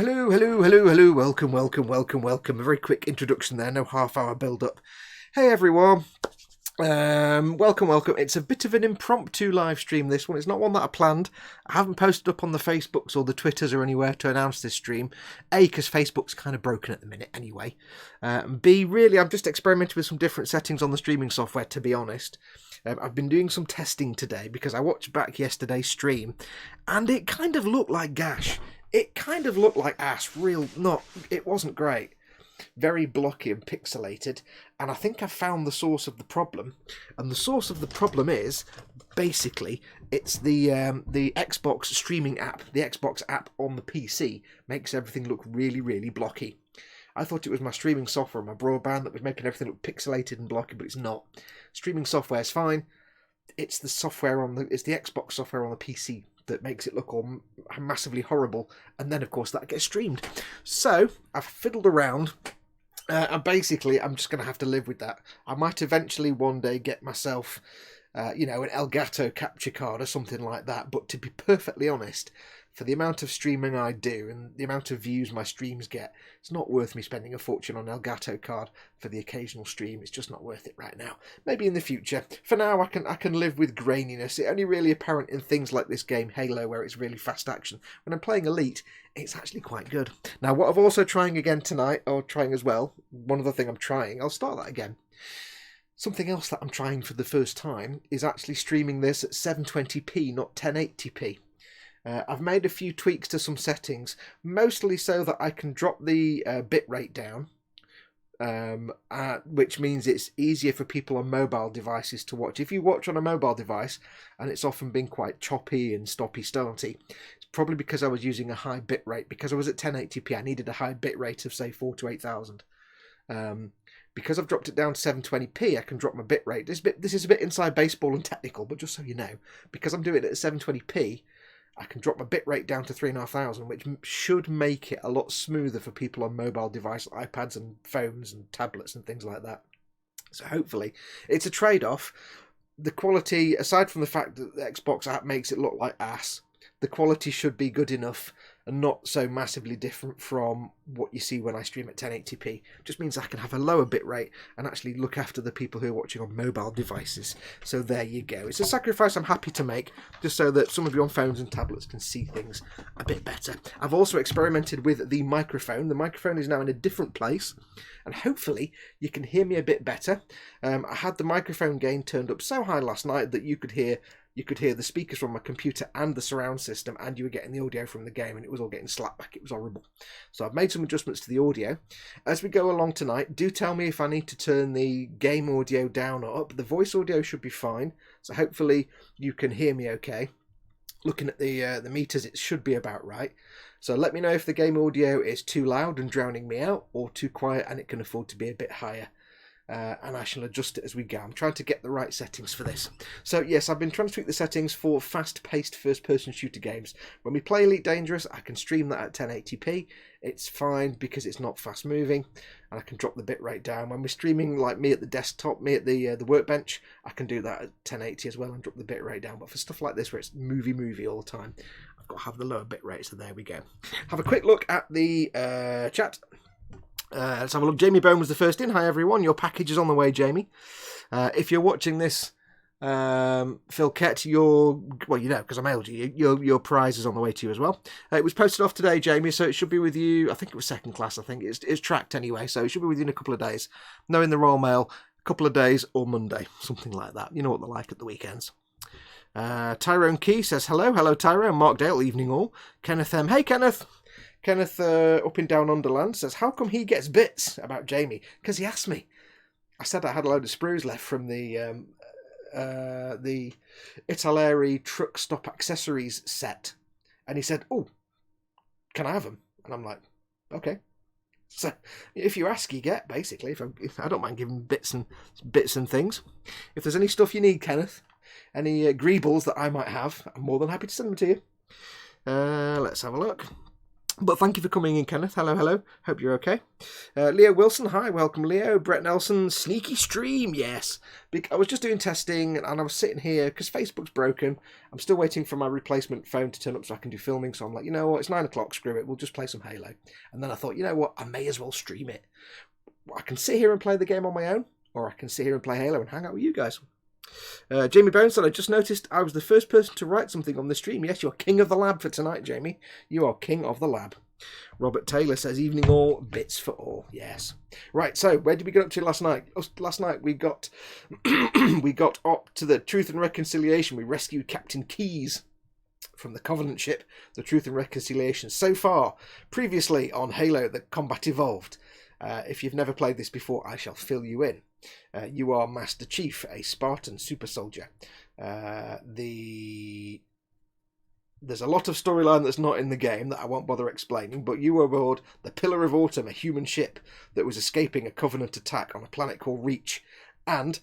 Hello. Welcome. A very quick introduction there, no half-hour build-up. Hey, everyone. Welcome. It's a bit of an impromptu live stream, this one. It's not one that I planned. I haven't posted up on the Facebooks or the Twitters or anywhere to announce this stream. A, because Facebook's kind of broken at the minute anyway. B, really, I'm just experimenting with some different settings on the streaming software, to be honest. I've been doing some testing today because I watched back yesterday's stream and it kind of looked like gash. It kind of looked like ass. It wasn't great. Very blocky and pixelated. And I think I found the source of the problem. And the source of the problem is, basically, it's the Xbox streaming app. The Xbox app on the PC makes everything look really, really blocky. I thought it was my streaming software and my broadband that was making everything look pixelated and blocky, but it's not. Streaming software is fine. It's the Xbox software on the PC that makes it look all massively horrible, and then of course that gets streamed. So I've fiddled around, and basically I'm just going to have to live with that. I might eventually one day get myself, an Elgato capture card or something like that, but to be perfectly honest, for the amount of streaming I do and the amount of views my streams get, it's not worth me spending a fortune on an Elgato card for the occasional stream. It's just not worth it right now. Maybe in the future. For now, I can live with graininess. It's only really apparent in things like this game, Halo, where it's really fast action. When I'm playing Elite, it's actually quite good. Now, what I'm also trying again tonight, or trying as well, one other thing I'm trying, I'll start that again. Something else that I'm trying for the first time is actually streaming this at 720p, not 1080p. I've made a few tweaks to some settings, mostly so that I can drop the bitrate down, which means it's easier for people on mobile devices to watch. If you watch on a mobile device, and it's often been quite choppy and stoppy-starty, it's probably because I was using a high bitrate. Because I was at 1080p, I needed a high bitrate of, say, 4 to 8,000. Because I've dropped it down to 720p, I can drop my bitrate. This is a bit inside baseball and technical, but just so you know, because I'm doing it at 720p, I can drop my bitrate down to 3,500, which should make it a lot smoother for people on mobile devices, iPads and phones and tablets and things like that. So hopefully, it's a trade-off. The quality, aside from the fact that the Xbox app makes it look like ass, the quality should be good enough and not so massively different from what you see when I stream at 1080p. Just means I can have a lower bitrate and actually look after the people who are watching on mobile devices. So there you go. It's a sacrifice I'm happy to make, just so that some of you on phones and tablets can see things a bit better. I've also experimented with the microphone. The microphone is now in a different place, and hopefully you can hear me a bit better. I had the microphone gain turned up so high last night that you could hear the speakers from my computer and the surround system, and you were getting the audio from the game, and it was all getting slapped back. It was horrible. So I've made some adjustments to the audio. As we go along tonight, do tell me if I need to turn the game audio down or up. The voice audio should be fine, so hopefully you can hear me okay. Looking at the meters, it should be about right. So let me know if the game audio is too loud and drowning me out, or too quiet and it can afford to be a bit higher. And I shall adjust it as we go. I'm trying to get the right settings for this. So yes, I've been trying to tweak the settings for fast-paced first-person shooter games. When we play Elite Dangerous, I can stream that at 1080p. It's fine because it's not fast-moving, and I can drop the bitrate down. When we're streaming like me at the desktop, me at the workbench, I can do that at 1080 as well and drop the bitrate down. But for stuff like this where it's movie all the time, I've got to have the lower bitrate. So there we go. Have a quick look at the chat. Let's have a look. Jamie Bone was the first in. Hi everyone, your package is on the way, Jamie. If you're watching this, Phil Kett, because I mailed you, your prize is on the way to you as well. It was posted off today, Jamie, so it should be with you. I think it was second class. I think it's tracked anyway, so it should be with you in a couple of days. No, in the Royal Mail, a couple of days or Monday, something like that. You know what they're like at the weekends. Tyrone Key says hello Tyrone. Mark Dale, evening all. Kenneth M. Hey Kenneth. Kenneth up in Down Underland says, how come he gets bits about Jamie? Because he asked me. I said I had a load of sprues left from the Italeri truck stop accessories set. And he said, oh, can I have them? And I'm like, okay. So if you ask, you get, basically. If I don't mind giving bits and things. If there's any stuff you need, Kenneth, any greebles that I might have, I'm more than happy to send them to you. Let's have a look. But thank you for coming in, Kenneth. Hello, hello. Hope you're okay. Leo Wilson, hi. Welcome, Leo. Brett Nelson, sneaky stream. Yes. I was just doing testing and I was sitting here because Facebook's broken. I'm still waiting for my replacement phone to turn up so I can do filming. So I'm like, you know what? It's 9 o'clock. Screw it. We'll just play some Halo. And then I thought, you know what? I may as well stream it. I can sit here and play the game on my own, or I can sit here and play Halo and hang out with you guys. Jamie Boneson, I just noticed I was the first person to write something on the stream. Yes, you're king of the lab for tonight, Jamie. You are king of the lab. Robert Taylor says, evening all, bits for all. Yes. Right, so where did we get up to last night? Last night we got we got up to the Truth and Reconciliation. We rescued Captain Keyes from the Covenant ship, the Truth and Reconciliation. So far, previously on Halo, the Combat Evolved. If you've never played this before, I shall fill you in. You are Master Chief, a Spartan super soldier. There's a lot of storyline that's not in the game that I won't bother explaining, but you were aboard the Pillar of Autumn, a human ship that was escaping a Covenant attack on a planet called Reach. And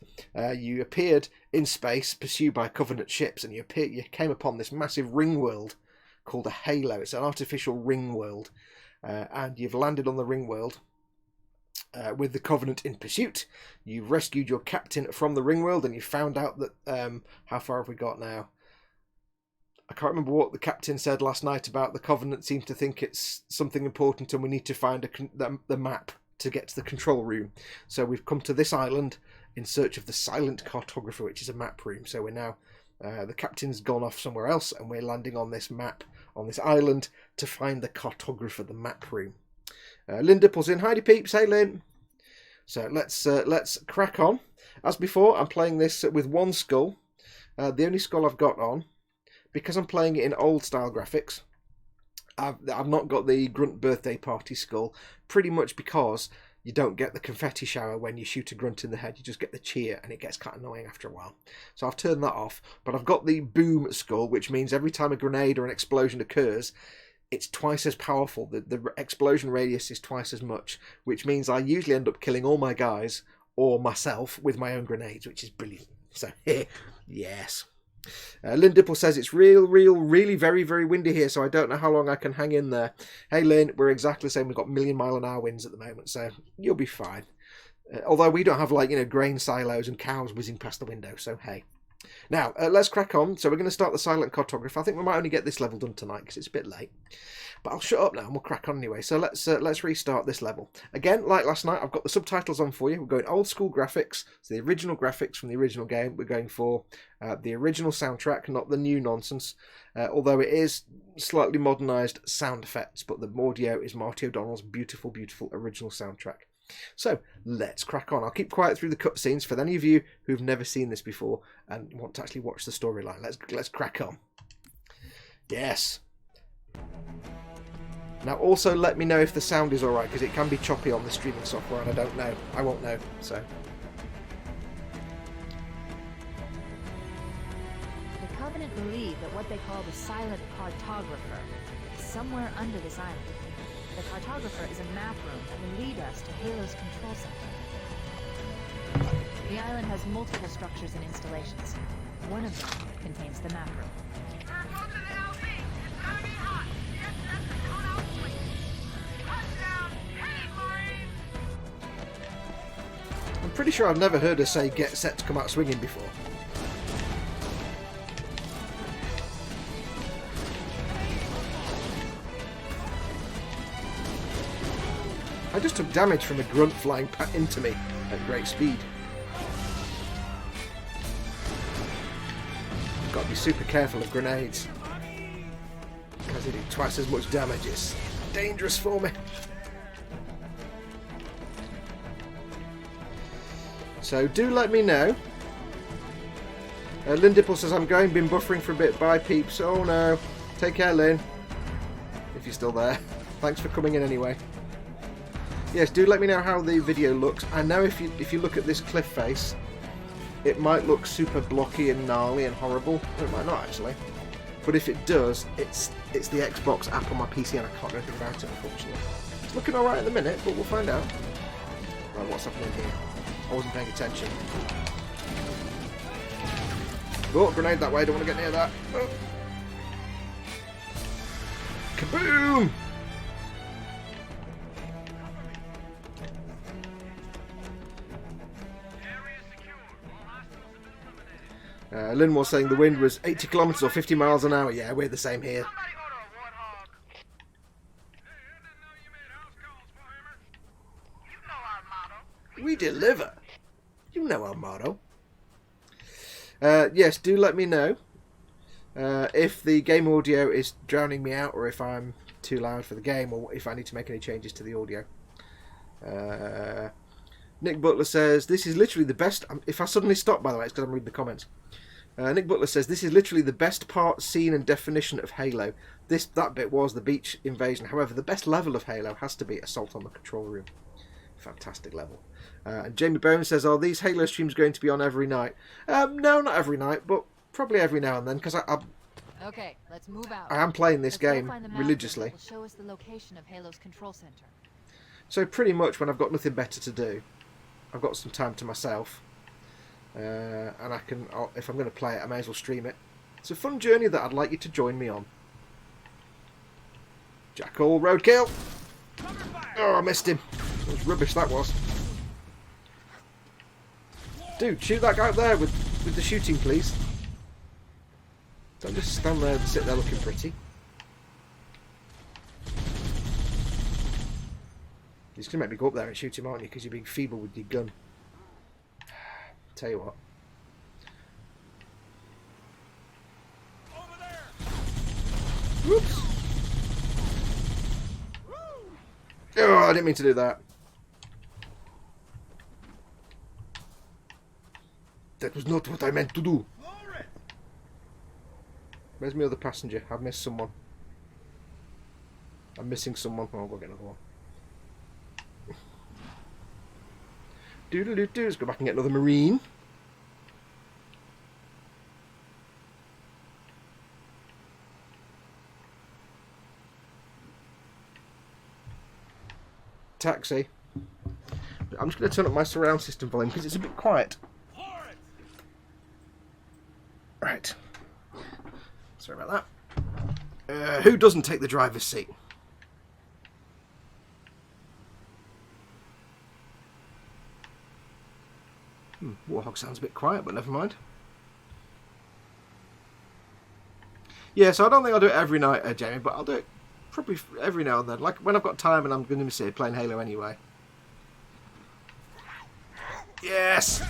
you appeared in space, pursued by Covenant ships, and you came upon this massive ring world called a Halo. It's an artificial ring world. And you've landed on the ring world. With the Covenant in pursuit. You've rescued your captain from the ring world, and you found out that how far have we got now? I can't remember what the captain said last night about the Covenant seems to think it's something important and we need to find the map to get to the control room. So we've come to this island in search of the Silent Cartographer, which is a map room. So we're now the captain's gone off somewhere else and we're landing on this map on this island to find the Cartographer, the map room. Lynn Dipple's in. Heidi Peeps. Hey, Lynn. So let's crack on. As before, I'm playing this with one skull. The only skull I've got on, because I'm playing it in old style graphics, I've not got the Grunt birthday party skull, pretty much because you don't get the confetti shower when you shoot a grunt in the head. You just get the cheer, and it gets kind of annoying after a while. So I've turned that off, but I've got the boom skull, which means every time a grenade or an explosion occurs, it's twice as powerful. The explosion radius is twice as much, which means I usually end up killing all my guys or myself with my own grenades, which is brilliant. So, yes. Lynn Dipple says it's really very, very windy here, so I don't know how long I can hang in there. Hey, Lynn, we're exactly the same. We've got million-mile-an-hour winds at the moment, so you'll be fine. Although we don't have, grain silos and cows whizzing past the window, so hey. Now, let's crack on. So we're going to start the Silent Cartographer. I think we might only get this level done tonight because it's a bit late. But I'll shut up now and we'll crack on anyway. So let's restart this level. Again, like last night, I've got the subtitles on for you. We're going old school graphics. So the original graphics from the original game. We're going for the original soundtrack, not the new nonsense. Although it is slightly modernised sound effects. But the audio is Marty O'Donnell's beautiful, beautiful original soundtrack. So let's crack on. I'll keep quiet through the cutscenes for any of you who've never seen this before and want to actually watch the storyline. Let's crack on. Yes. Now also let me know if the sound is alright, because it can be choppy on the streaming software and I don't know. I won't know, so. The Covenant believe that what they call the Silent Cartographer is somewhere under this island. The Cartographer is a map room that will lead us to Halo's control center. The island has multiple structures and installations. One of them contains the map room. I'm pretty sure I've never heard her say get set to come out swinging before. I just took damage from a grunt flying into me at great speed. Got to be super careful of grenades, because they do twice as much damage. It's dangerous for me. So do let me know. Lynn Dipple says I'm going, been buffering for a bit. Bye peeps. Oh no. Take care, Lynn. If you're still there. Thanks for coming in anyway. Yes, do let me know how the video looks. I know if you look at this cliff face, it might look super blocky and gnarly and horrible. It might not actually. But if it does, it's the Xbox app on my PC and I can't do anything about it, unfortunately. It's looking alright at the minute, but we'll find out. Right, what's happening here? I wasn't paying attention. Oh, grenade that way, don't want to get near that. Oh. Kaboom! Lynn was saying the wind was 80 kilometres or 50 miles an hour. Yeah, we're the same here. We deliver. You know our motto. Yes, do let me know if the game audio is drowning me out, or if I'm too loud for the game, or if I need to make any changes to the audio. Nick Butler says, this is literally the best... If I suddenly stop, by the way, it's because I'm reading the comments. Nick Butler says, this is literally the best part, scene and definition of Halo. That bit was the beach invasion. However, the best level of Halo has to be Assault on the Control Room. Fantastic level. And Jamie Bones says, are these Halo streams going to be on every night? No, not every night, but probably every now and then, because Okay, let's move out. I am playing this game religiously. Will show us the location of Halo's control center. So pretty much when I've got nothing better to do, I've got some time to myself, and if I'm going to play it, I may as well stream it. It's a fun journey that I'd like you to join me on. Jackal roadkill. Oh, I missed him. It was rubbish, that was. Dude, shoot that guy up there with the shooting, please. Don't just stand there and sit there looking pretty. He's going to make me go up there and shoot him, aren't you? Because you're being feeble with your gun. Tell you what. Over there. Whoops. Oh, I didn't mean to do that. That was not what I meant to do. Where's my other passenger? I've missed someone. I'm missing someone. Oh, we'll get another one. Doodle-doo-doo. Let's go back and get another Marine. Taxi. I'm just going to turn up my surround system volume because it's a bit quiet. Right. Sorry about that. Who doesn't take the driver's seat? Warhog sounds a bit quiet, but never mind. Yeah, so I don't think I'll do it every night, Jamie, but I'll do it probably every now and then. Like when I've got time and I'm going to be sitting playing Halo anyway. Yes!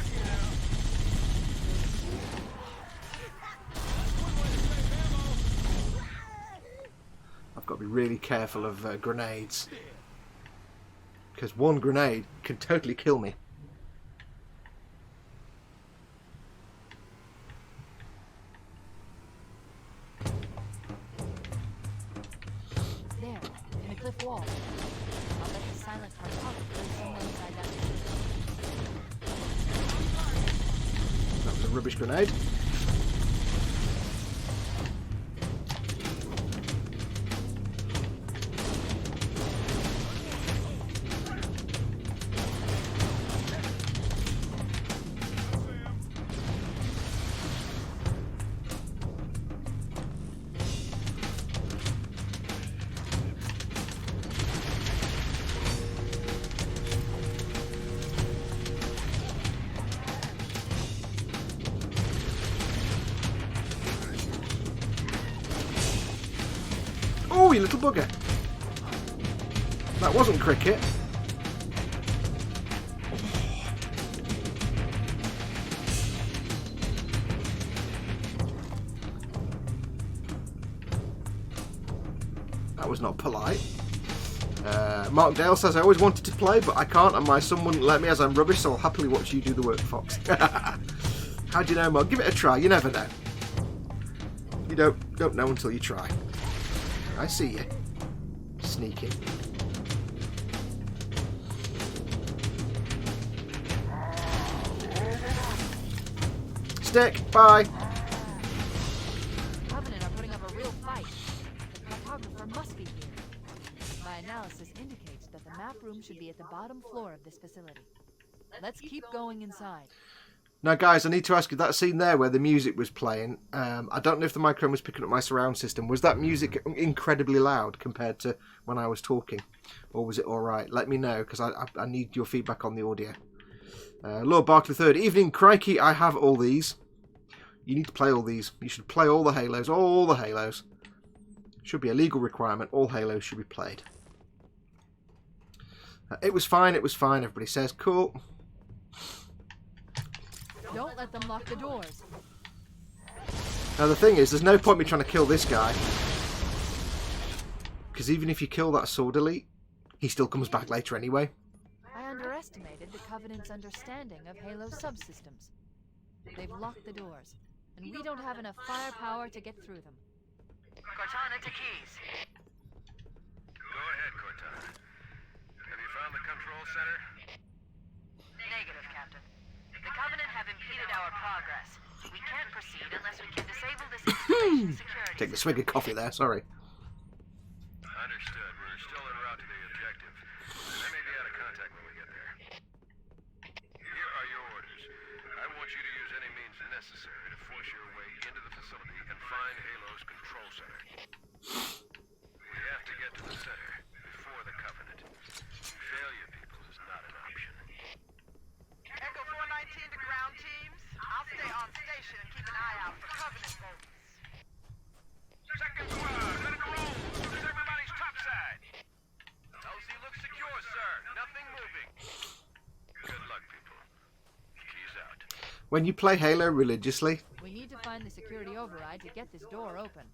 I've got to be really careful of grenades. Because one grenade can totally kill me. There, in the cliff wall. I'll bet the silent cartographer is somewhere inside that. That was a rubbish grenade. Oh, you little bugger. That wasn't cricket. That was not polite. Mark Dale says, I always wanted to play, but I can't, and my son wouldn't let me as I'm rubbish, so I'll happily watch you do the work, Fox. How do you know, Mark? Give it a try. You never know. You don't know until you try. I see you. Sneaking. Stick, bye. Covenant are putting up a real fight. The cartographer must be here. My analysis indicates that the map room should be at the bottom floor of this facility. Let's keep going inside. Now, guys, I need to ask you, that scene there where the music was playing, I don't know if the microphone was picking up my surround system. Was that music incredibly loud compared to when I was talking? Or was it all right? Let me know, because I need your feedback on the audio. Lord Barkley III. Evening, crikey, I have all these. You need to play all these. You should play all the Halos. All the Halos. Should be a legal requirement. All Halos should be played. It was fine. It was fine. Everybody says cool. Don't let them lock the doors. Now the thing is, there's no point me trying to kill this guy. Because even if you kill that sword elite, he still comes back later anyway. I underestimated the Covenant's understanding of Halo subsystems. They've locked the doors, and we don't have enough firepower to get through them. Cortana to Keys. Go ahead, Cortana. Have you found the control center? Negative, Captain. The Covenant have impeded our progress. We can't proceed unless we can disable this installation security. Take the swig of coffee there, sorry. Understood. We're still en route to the objective. I may be out of contact when we get there. Here are your orders. I want you to use any means necessary to force your way into the facility and find Halo's control center. We have to get to the center before the Covenant. Failure, people, is not an option. Echo 419 to ground teams. I'll stay on station and keep an eye out for Covenant boats. Second squad, ready to roll. Who's everybody's topside? LZ looks secure, sir. Nothing moving. Good luck, people. Keys out. When you play Halo religiously, We need to find the security override to get this door open.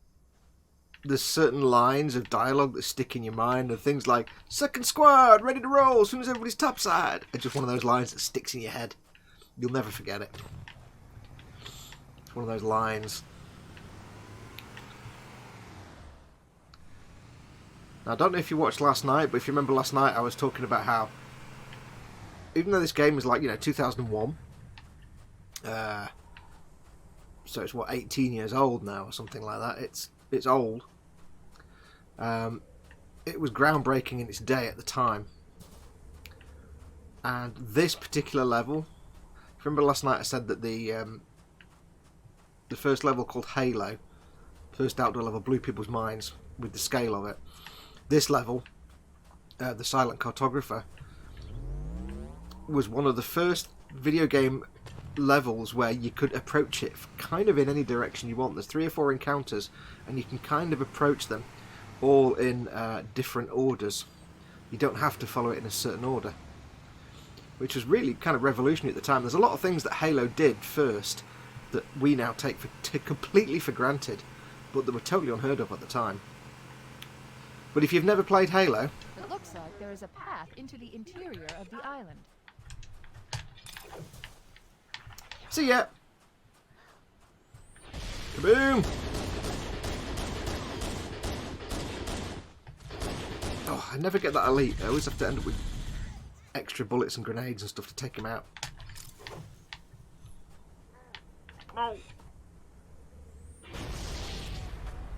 there's certain lines of dialogue that stick in your mind, and things like "Second squad, ready to roll as soon as everybody's topside." It's just one of those lines that sticks in your head. You'll never forget it. It's one of those lines. Now, I don't know if you watched last night, but if you remember last night, I was talking about how, even though this game is like, 2001, so it's what, 18 years old now or something like that. It's old. It was groundbreaking in its day at the time. And this particular level, remember last night I said that the first level called Halo, first outdoor level, blew people's minds with the scale of it. This level, the Silent Cartographer, was one of the first video game levels where you could approach it kind of in any direction you want. There's 3 or 4 encounters, and you can kind of approach them all in different orders. You don't have to follow it in a certain order, which was really kind of revolutionary at the time. There's a lot of things that Halo did first that we now take completely for granted, but that were totally unheard of at the time. But if you've never played Halo, It looks like there is a path into the interior of the island. see ya! Kaboom! Oh, I never get that elite. I always have to end up with extra bullets and grenades and stuff to take him out. No.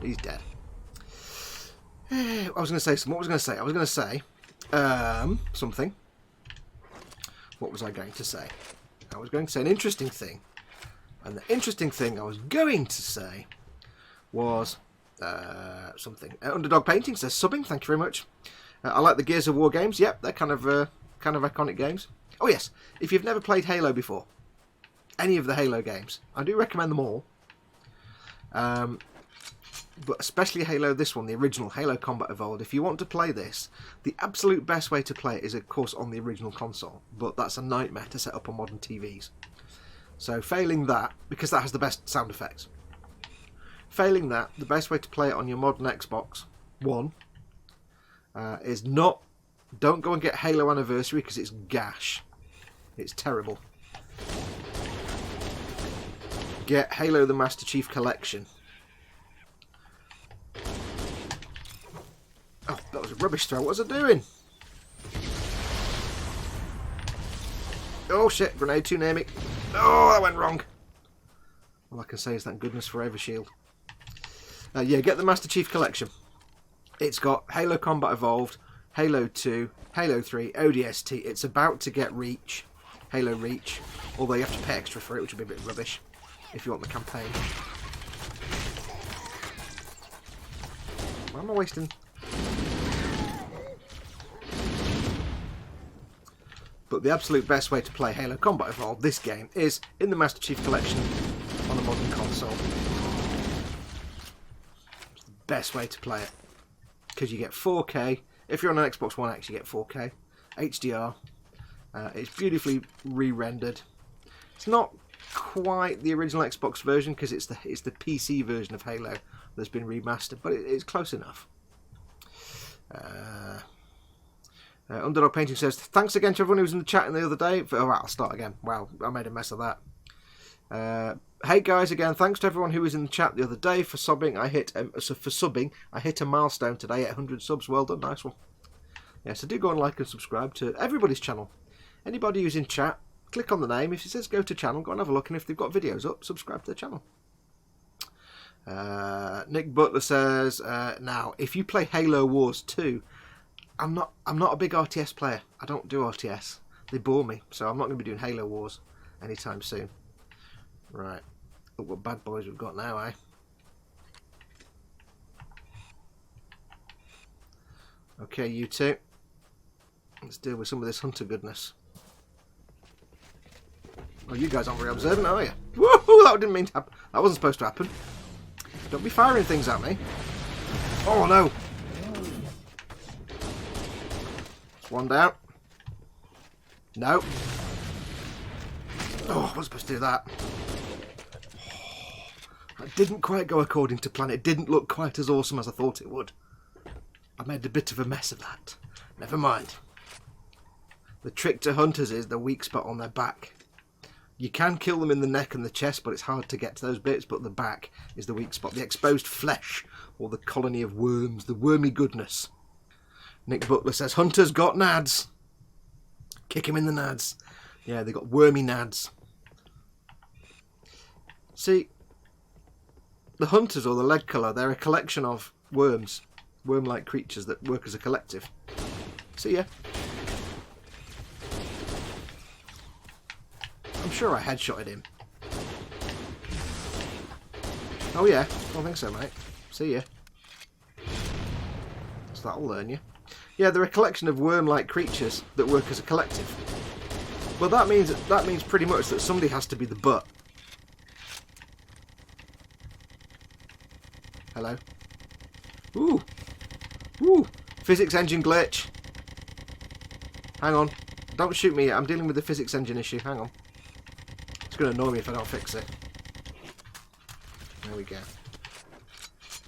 He's dead. I was going to say something. What was I going to say? Something. What was I going to say? I was going to say an interesting thing. And the interesting thing I was going to say was something. Underdog Painting says subbing. Thank you very much. I like the Gears of War games. Yep, they're kind of iconic games. Oh yes, if you've never played Halo before, any of the Halo games, I do recommend them all. But especially Halo, this one, the original, Halo Combat Evolved. If you want to play this, the absolute best way to play it is, of course, on the original console. But that's a nightmare to set up on modern TVs. So failing that, because that has the best sound effects. Failing that, the best way to play it on your modern Xbox One is not... Don't go and get Halo Anniversary, because it's gash. It's terrible. Get Halo the Master Chief Collection. Oh, that was a rubbish throw. What was I doing? Oh shit, grenade too near me. Oh, that went wrong. All I can say is thank goodness for Overshield. Yeah, get the Master Chief Collection. It's got Halo Combat Evolved, Halo 2, Halo 3, ODST. It's about to get Reach, Halo Reach, although you have to pay extra for it, which would be a bit rubbish if you want the campaign. Why am I wasting... But the absolute best way to play Halo Combat Evolved, this game, is in the Master Chief Collection on a modern console. It's the best way to play it. Because you get 4K. If you're on an Xbox One X, you get 4K. HDR. It's beautifully re-rendered. It's not quite the original Xbox version because it's the PC version of Halo that's been remastered, but it's close enough. Underdog Painting says, thanks again to everyone who was in the chat the other day. Alright, I'll start again. Wow, I made a mess of that. Hey guys, again, thanks to everyone who was in the chat the other day for subbing. I hit a milestone today at 100 subs. Well done, nice one. Yeah, so do go and like and subscribe to everybody's channel. Anybody who's in chat, click on the name. If it says go to channel, go and have a look. And if they've got videos up, subscribe to the channel. Nick Butler says, now, if you play Halo Wars 2, I'm not a big RTS player. I don't do RTS. They bore me, so I'm not going to be doing Halo Wars anytime soon. Right. Look what bad boys we've got now, eh? Okay, you two. Let's deal with some of this hunter goodness. Oh, you guys aren't very observant, are you? Woohoo! That didn't mean to happen. That wasn't supposed to happen. Don't be firing things at me. Oh, no. One down. No. Oh, I wasn't supposed to do that. That didn't quite go according to plan. It didn't look quite as awesome as I thought it would. I made a bit of a mess of that. Never mind. The trick to hunters is the weak spot on their back. You can kill them in the neck and the chest, but it's hard to get to those bits, but the back is the weak spot. The exposed flesh, or the colony of worms, the wormy goodness. Nick Butler says, hunters got nads. Kick him in the nads. Yeah, they got wormy nads. See, the hunters, or the leg colour, they're a collection of worms. Worm-like creatures that work as a collective. See ya. I'm sure I headshotted him. Oh yeah, I don't think so, mate. See ya. So that'll learn you. Yeah, they're a collection of worm-like creatures that work as a collective. Well, that means pretty much that somebody has to be the butt. Hello. Ooh. Ooh. Physics engine glitch. Hang on. Don't shoot me yet. I'm dealing with the physics engine issue. Hang on. It's going to annoy me if I don't fix it. There we go.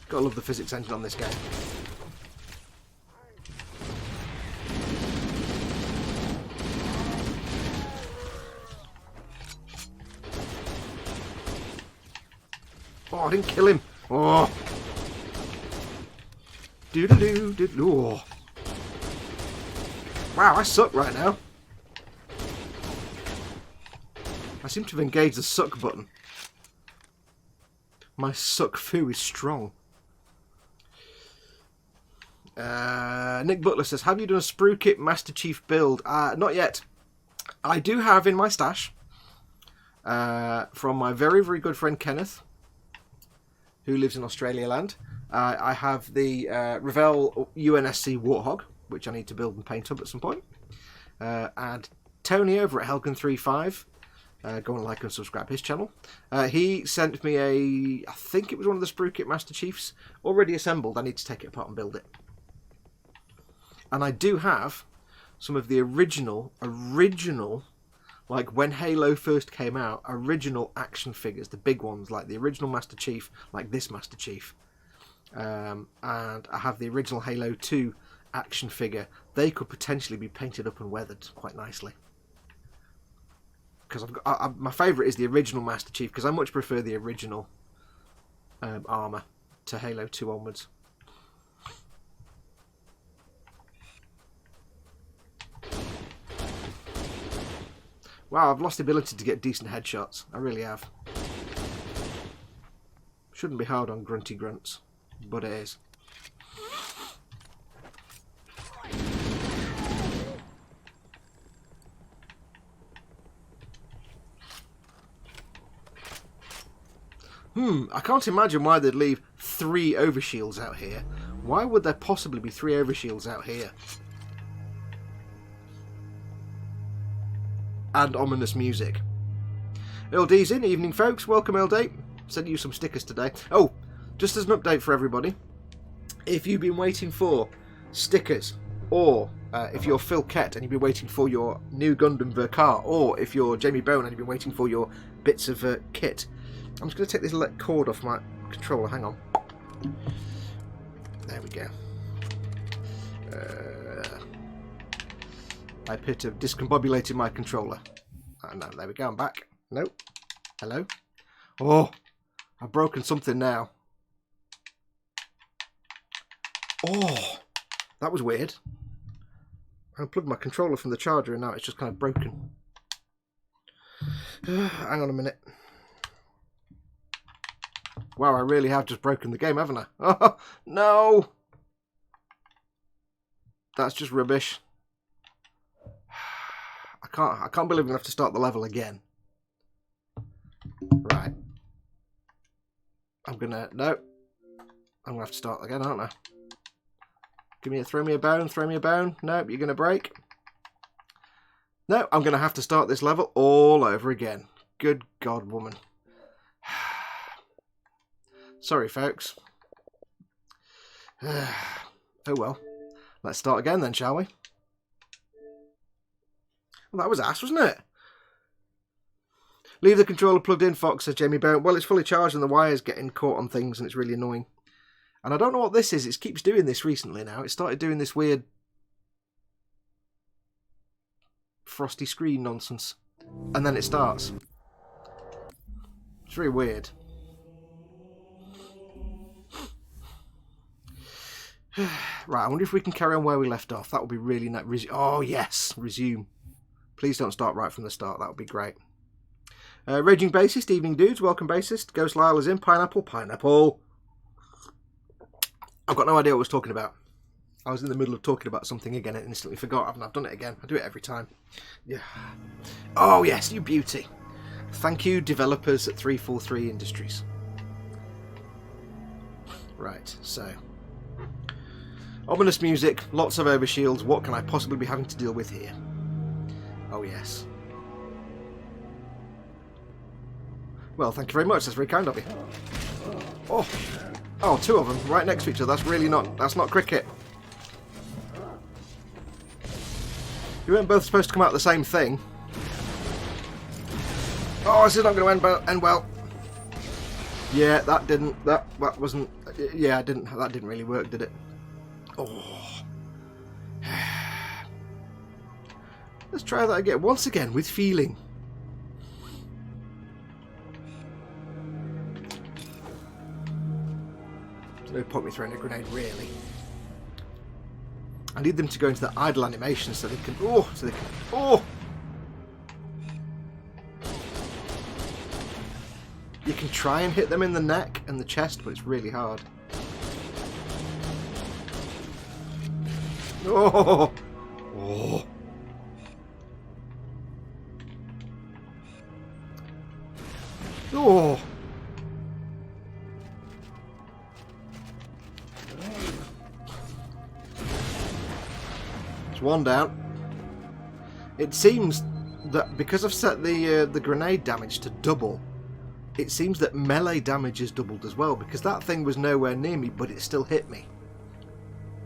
Gotta love the physics engine on this game. Oh, I didn't kill him. Oh. Doo-doo-doo-doo-doo. Oh. Wow, I suck right now. I seem to have engaged the suck button. My suck foo is strong. Nick Butler says, have you done a Sprue Kit Master Chief build? Not yet. I do have in my stash, from my very, very good friend Kenneth, who lives in Australia land. I have the Revell UNSC Warthog, which I need to build and paint up at some point. And Tony over at Helgen35, go and like and subscribe his channel. He sent me I think it was one of the Sprue Kit Master Chiefs, already assembled. I need to take it apart and build it. And I do have some of the original, like when Halo first came out, original action figures, the big ones, like the original Master Chief, like this Master Chief. And I have the original Halo 2 action figure. They could potentially be painted up and weathered quite nicely. Because my favourite is the original Master Chief, because I much prefer the original armour to Halo 2 onwards. Wow, I've lost the ability to get decent headshots. I really have. Shouldn't be hard on grunty grunts, but it is. I can't imagine why they'd leave 3 overshields out here. Why would there possibly be 3 overshields out here? And ominous music. LD's in. Evening, folks. Welcome, LD. sent you some stickers today. Oh, just as an update for everybody, if you've been waiting for stickers, or if you're Phil Kett and you've been waiting for your new Gundam Verkar, or if you're Jamie Bone and you've been waiting for your bits of kit, I'm just going to take this cord off my controller. Hang on. There we go. I appear to have discombobulated my controller. Oh, no, there we go. I'm back. Nope. Hello. Oh, I've broken something now. Oh, that was weird. I unplugged my controller from the charger and now it's just kind of broken. Hang on a minute. Wow, I really have just broken the game, haven't I? Oh, no! That's just rubbish. I can't believe I'm going to have to start the level again. Right. No. I'm going to have to start again, aren't I? Throw me a bone. Nope, you're going to break. No, I'm going to have to start this level all over again. Good God, woman. Sorry, folks. Oh well. Let's start again then, shall we? Well, that was ass, wasn't it? Leave the controller plugged in, Fox, says Jamie Bone. Well, it's fully charged and the wire's getting caught on things and it's really annoying. And I don't know what this is. It keeps doing this recently now. It started doing this weird frosty screen nonsense. And then it starts. It's very weird. Right, I wonder if we can carry on where we left off. That would be really nice. Oh, yes. Resume. Please don't start right from the start. That would be great. Raging Bassist, evening dudes. Welcome, Bassist. Ghost Lyle is in. Pineapple. I've got no idea what I was talking about. I was in the middle of talking about something again and instantly forgot. I've done it again. I do it every time. Yeah. Oh, yes, you beauty. Thank you, developers at 343 Industries. Right, so. Ominous music, lots of overshields. What can I possibly be having to deal with here? Oh, yes. Well, thank you very much. That's very kind of you. Oh, two of them right next to each other. That's not cricket. You weren't both supposed to come out the same thing. Oh, this is not going to end well. Yeah, that wasn't. Yeah, that didn't really work, did it? Oh. Let's try that again. Once again, with feeling. There's no point me throwing a grenade, really. I need them to go into the idle animation so they can. Oh! You can try and hit them in the neck and the chest, but it's really hard. Oh! Oh! Oh! It's one down. It seems that because I've set the grenade damage to double, it seems that melee damage is doubled as well, because that thing was nowhere near me, but it still hit me.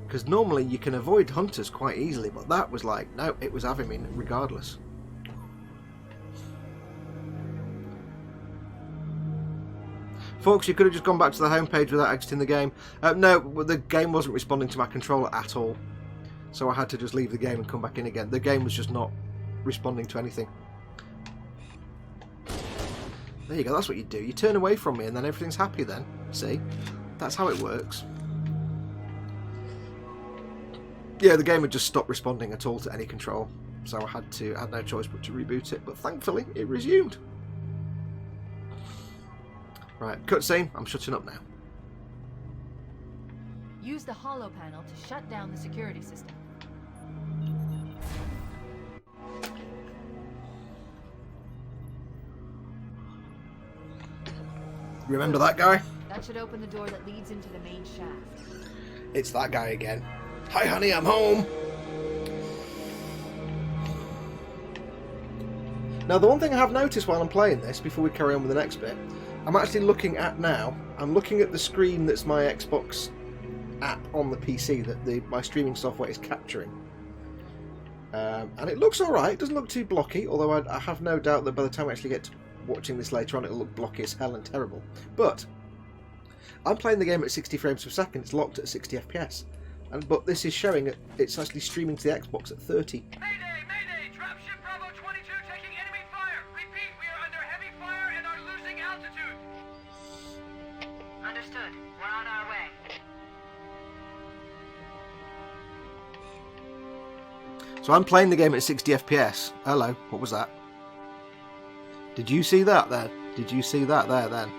Because normally you can avoid hunters quite easily, but that was like, no, it was having me regardless. Folks, you could have just gone back to the homepage without exiting the game. No, the game wasn't responding to my controller at all. So I had to just leave the game and come back in again. The game was just not responding to anything. There you go, that's what you do. You turn away from me and then everything's happy then. See? That's how it works. Yeah, the game had just stopped responding at all to any control. So I had no choice but to reboot it. But thankfully, it resumed. Right, cutscene. I'm shutting up now. Use the holo panel to shut down the security system. Remember that guy? That should open the door that leads into the main shaft. It's that guy again. Hi honey, I'm home! Now the one thing I have noticed while I'm playing this, before we carry on with the next bit, I'm actually looking at now. I'm looking at the screen that's my Xbox app on the PC that my streaming software is capturing. And it looks alright. It doesn't look too blocky, although I have no doubt that by the time I actually get to watching this later on, it'll look blocky as hell and terrible. But I'm playing the game at 60 frames per second. It's locked at 60 FPS. But this is showing it's actually streaming to the Xbox at 30. Mayday! Mayday! Dropship Bravo 22 taking enemy fire! Repeat, we are under heavy fire and are losing altitude! Understood. We're on our way. So I'm playing the game at 60 FPS. Hello, what was that? Did you see that there? Did you see that there then?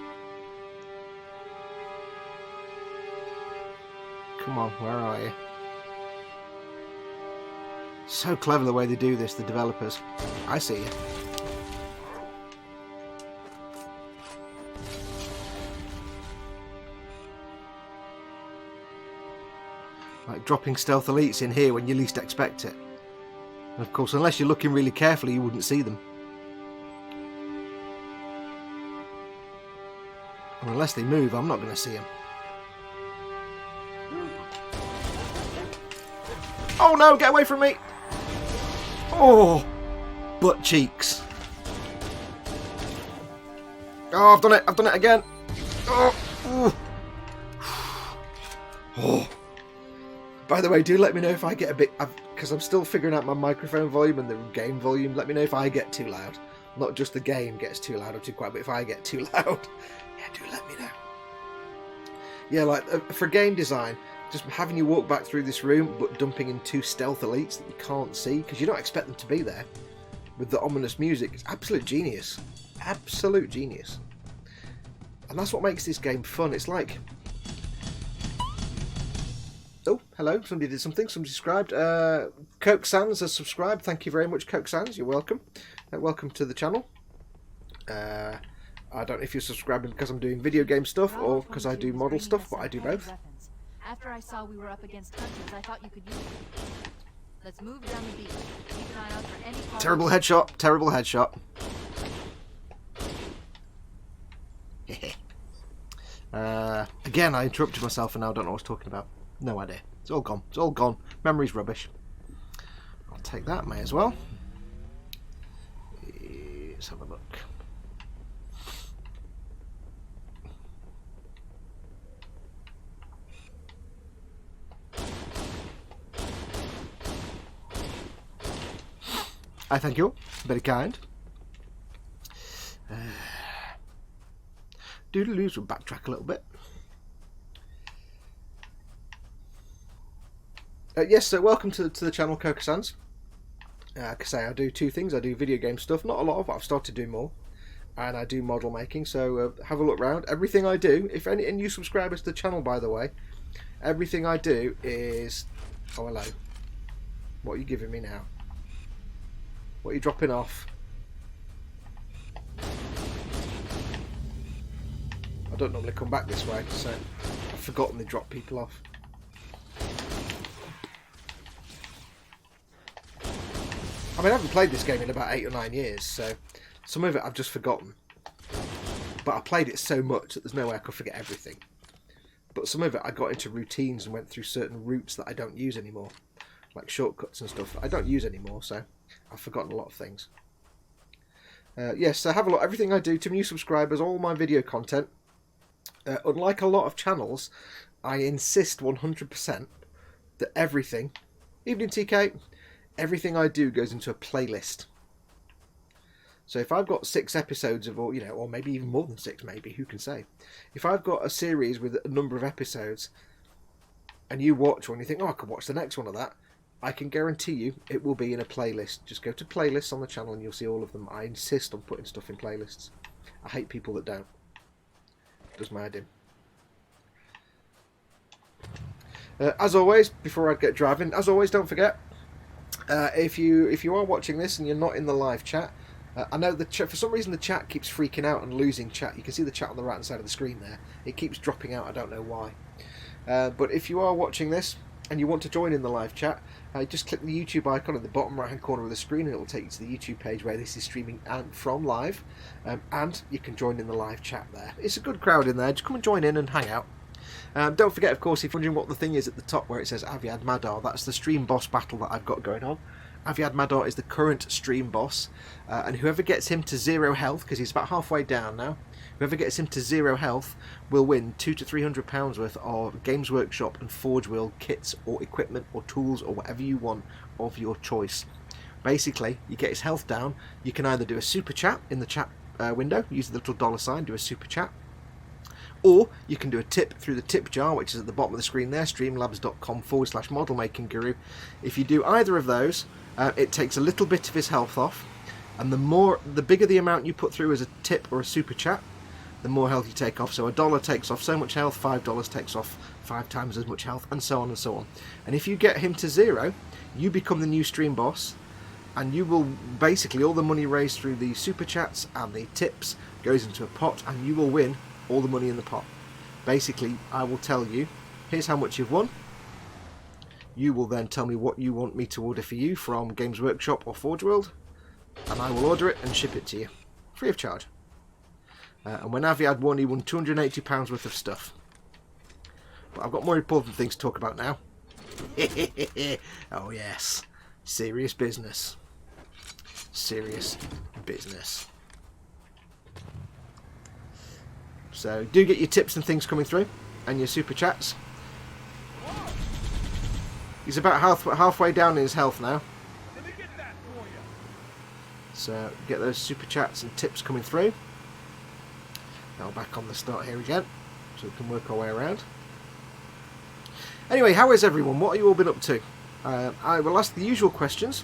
Come on, where are you? So clever the way they do this, the developers. I see you. Like dropping stealth elites in here when you least expect it. And of course, unless you're looking really carefully, you wouldn't see them. And unless they move, I'm not going to see them. Oh no, get away from me! Oh, butt cheeks. Oh, I've done it again. Oh, oh. By the way, do let me know if I get a bit, because I'm still figuring out my microphone volume and the game volume. Let me know if I get too loud. Not just the game gets too loud or too quiet, but if I get too loud. Yeah, do let me know. Yeah, like for game design, just having you walk back through this room, but dumping in 2 stealth elites that you can't see, because you don't expect them to be there, with the ominous music. It's absolute genius. Absolute genius. And that's what makes this game fun. It's like... Oh, hello, somebody did something, somebody subscribed. Coke Sans has subscribed. Thank you very much, Coke Sans. You're welcome. Welcome to the channel. I don't know if you're subscribing because I'm doing video game stuff or because I do model stuff, but I do both. After I saw we were up against hunters, I thought you could use them. Let's move down the beach. Keep an eye out for any... Terrible headshot. Terrible headshot. Again, I interrupted myself and now I don't know what I was talking about. No idea. It's all gone. It's all gone. Memory's rubbish. I'll take that, may as well. Let's have a look. I thank you. Very kind. Doodaloos, we'll backtrack a little bit. Yes, so welcome to the channel, Coca Sans. Like I say, I do 2 things. I do video game stuff, not a lot of it. I've started to do more. And I do model making, so have a look round. Everything I do, if any new subscribers to the channel, by the way, everything I do is... Oh, hello. What are you giving me now? What are you dropping off? I don't normally come back this way, so I've forgotten they drop people off. I mean, I haven't played this game in about 8 or 9 years, so some of it I've just forgotten. But I played it so much that there's no way I could forget everything. But some of it I got into routines and went through certain routes that I don't use anymore. Like shortcuts and stuff that I don't use anymore, so I've forgotten a lot of things. Yes, so have a look. Everything I do to new subscribers, all my video content. Unlike a lot of channels, I insist 100% that everything, even in TK, everything I do goes into a playlist. So if I've got 6 episodes of, or maybe even more than 6, maybe, who can say? If I've got a series with a number of episodes, and you watch one, and you think, oh, I could watch the next one of that, I can guarantee you it will be in a playlist. Just go to playlists on the channel and you'll see all of them. I insist on putting stuff in playlists. I hate people that don't. It does my head in. As always, before I get driving, as always, don't forget, if you are watching this and you're not in the live chat, I know for some reason the chat keeps freaking out and losing chat. You can see the chat on the right hand side of the screen there. It keeps dropping out. I don't know why. But if you are watching this, and you want to join in the live chat, just click the YouTube icon in the bottom right hand corner of the screen and it will take you to the YouTube page where this is streaming from live, and you can join in the live chat there. It's a good crowd in there, just come and join in and hang out. Don't forget, of course, if you're wondering what the thing is at the top where it says Aviad Madar, that's the stream boss battle that I've got going on. Aviad Madar is the current stream boss, and whoever gets him to 0 health, because he's about halfway down now, whoever gets him to 0 health will win £200 to £300 worth of Games Workshop and Forge World kits or equipment or tools or whatever you want of your choice. Basically, you get his health down, you can either do a super chat in the chat window, use the little $, do a super chat, or you can do a tip through the tip jar, which is at the bottom of the screen there, streamlabs.com/modelmakingguru. If you do either of those, it takes a little bit of his health off, and the bigger the amount you put through as a tip or a super chat, the more health you take off. So $1 takes off so much health, $5 takes off 5 times as much health, and so on and so on. And if you get him to 0, you become the new stream boss, and you will basically, all the money raised through the super chats and the tips goes into a pot, and you will win all the money in the pot. Basically, I will tell you, here's how much you've won. You will then tell me what you want me to order for you from Games Workshop or Forge World, and I will order it and ship it to you, free of charge. And when Aviad won, he won £280 worth of stuff. But I've got more important things to talk about now. Oh yes, serious business. Serious business. So do get your tips and things coming through, and your super chats. He's about halfway down in his health now. So get those super chats and tips coming through. Now back on the start here again, so we can work our way around. Anyway, how is everyone? What have you all been up to? I will ask the usual questions.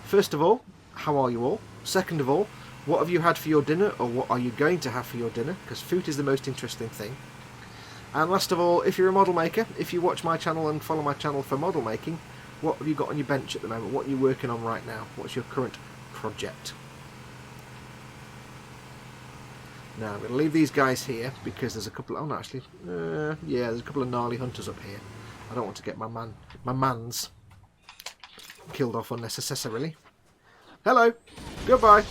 First of all, how are you all? Second of all, what have you had for your dinner, or what are you going to have for your dinner? Because food is the most interesting thing. And last of all, if you're a model maker, if you watch my channel and follow my channel for model making, what have you got on your bench at the moment? What are you working on right now? What's your current project? Now, I'm going to leave these guys here because there's a couple... Oh, no, actually... yeah, there's a couple of gnarly hunters up here. I don't want to get my mans killed off unnecessarily. Hello! Goodbye!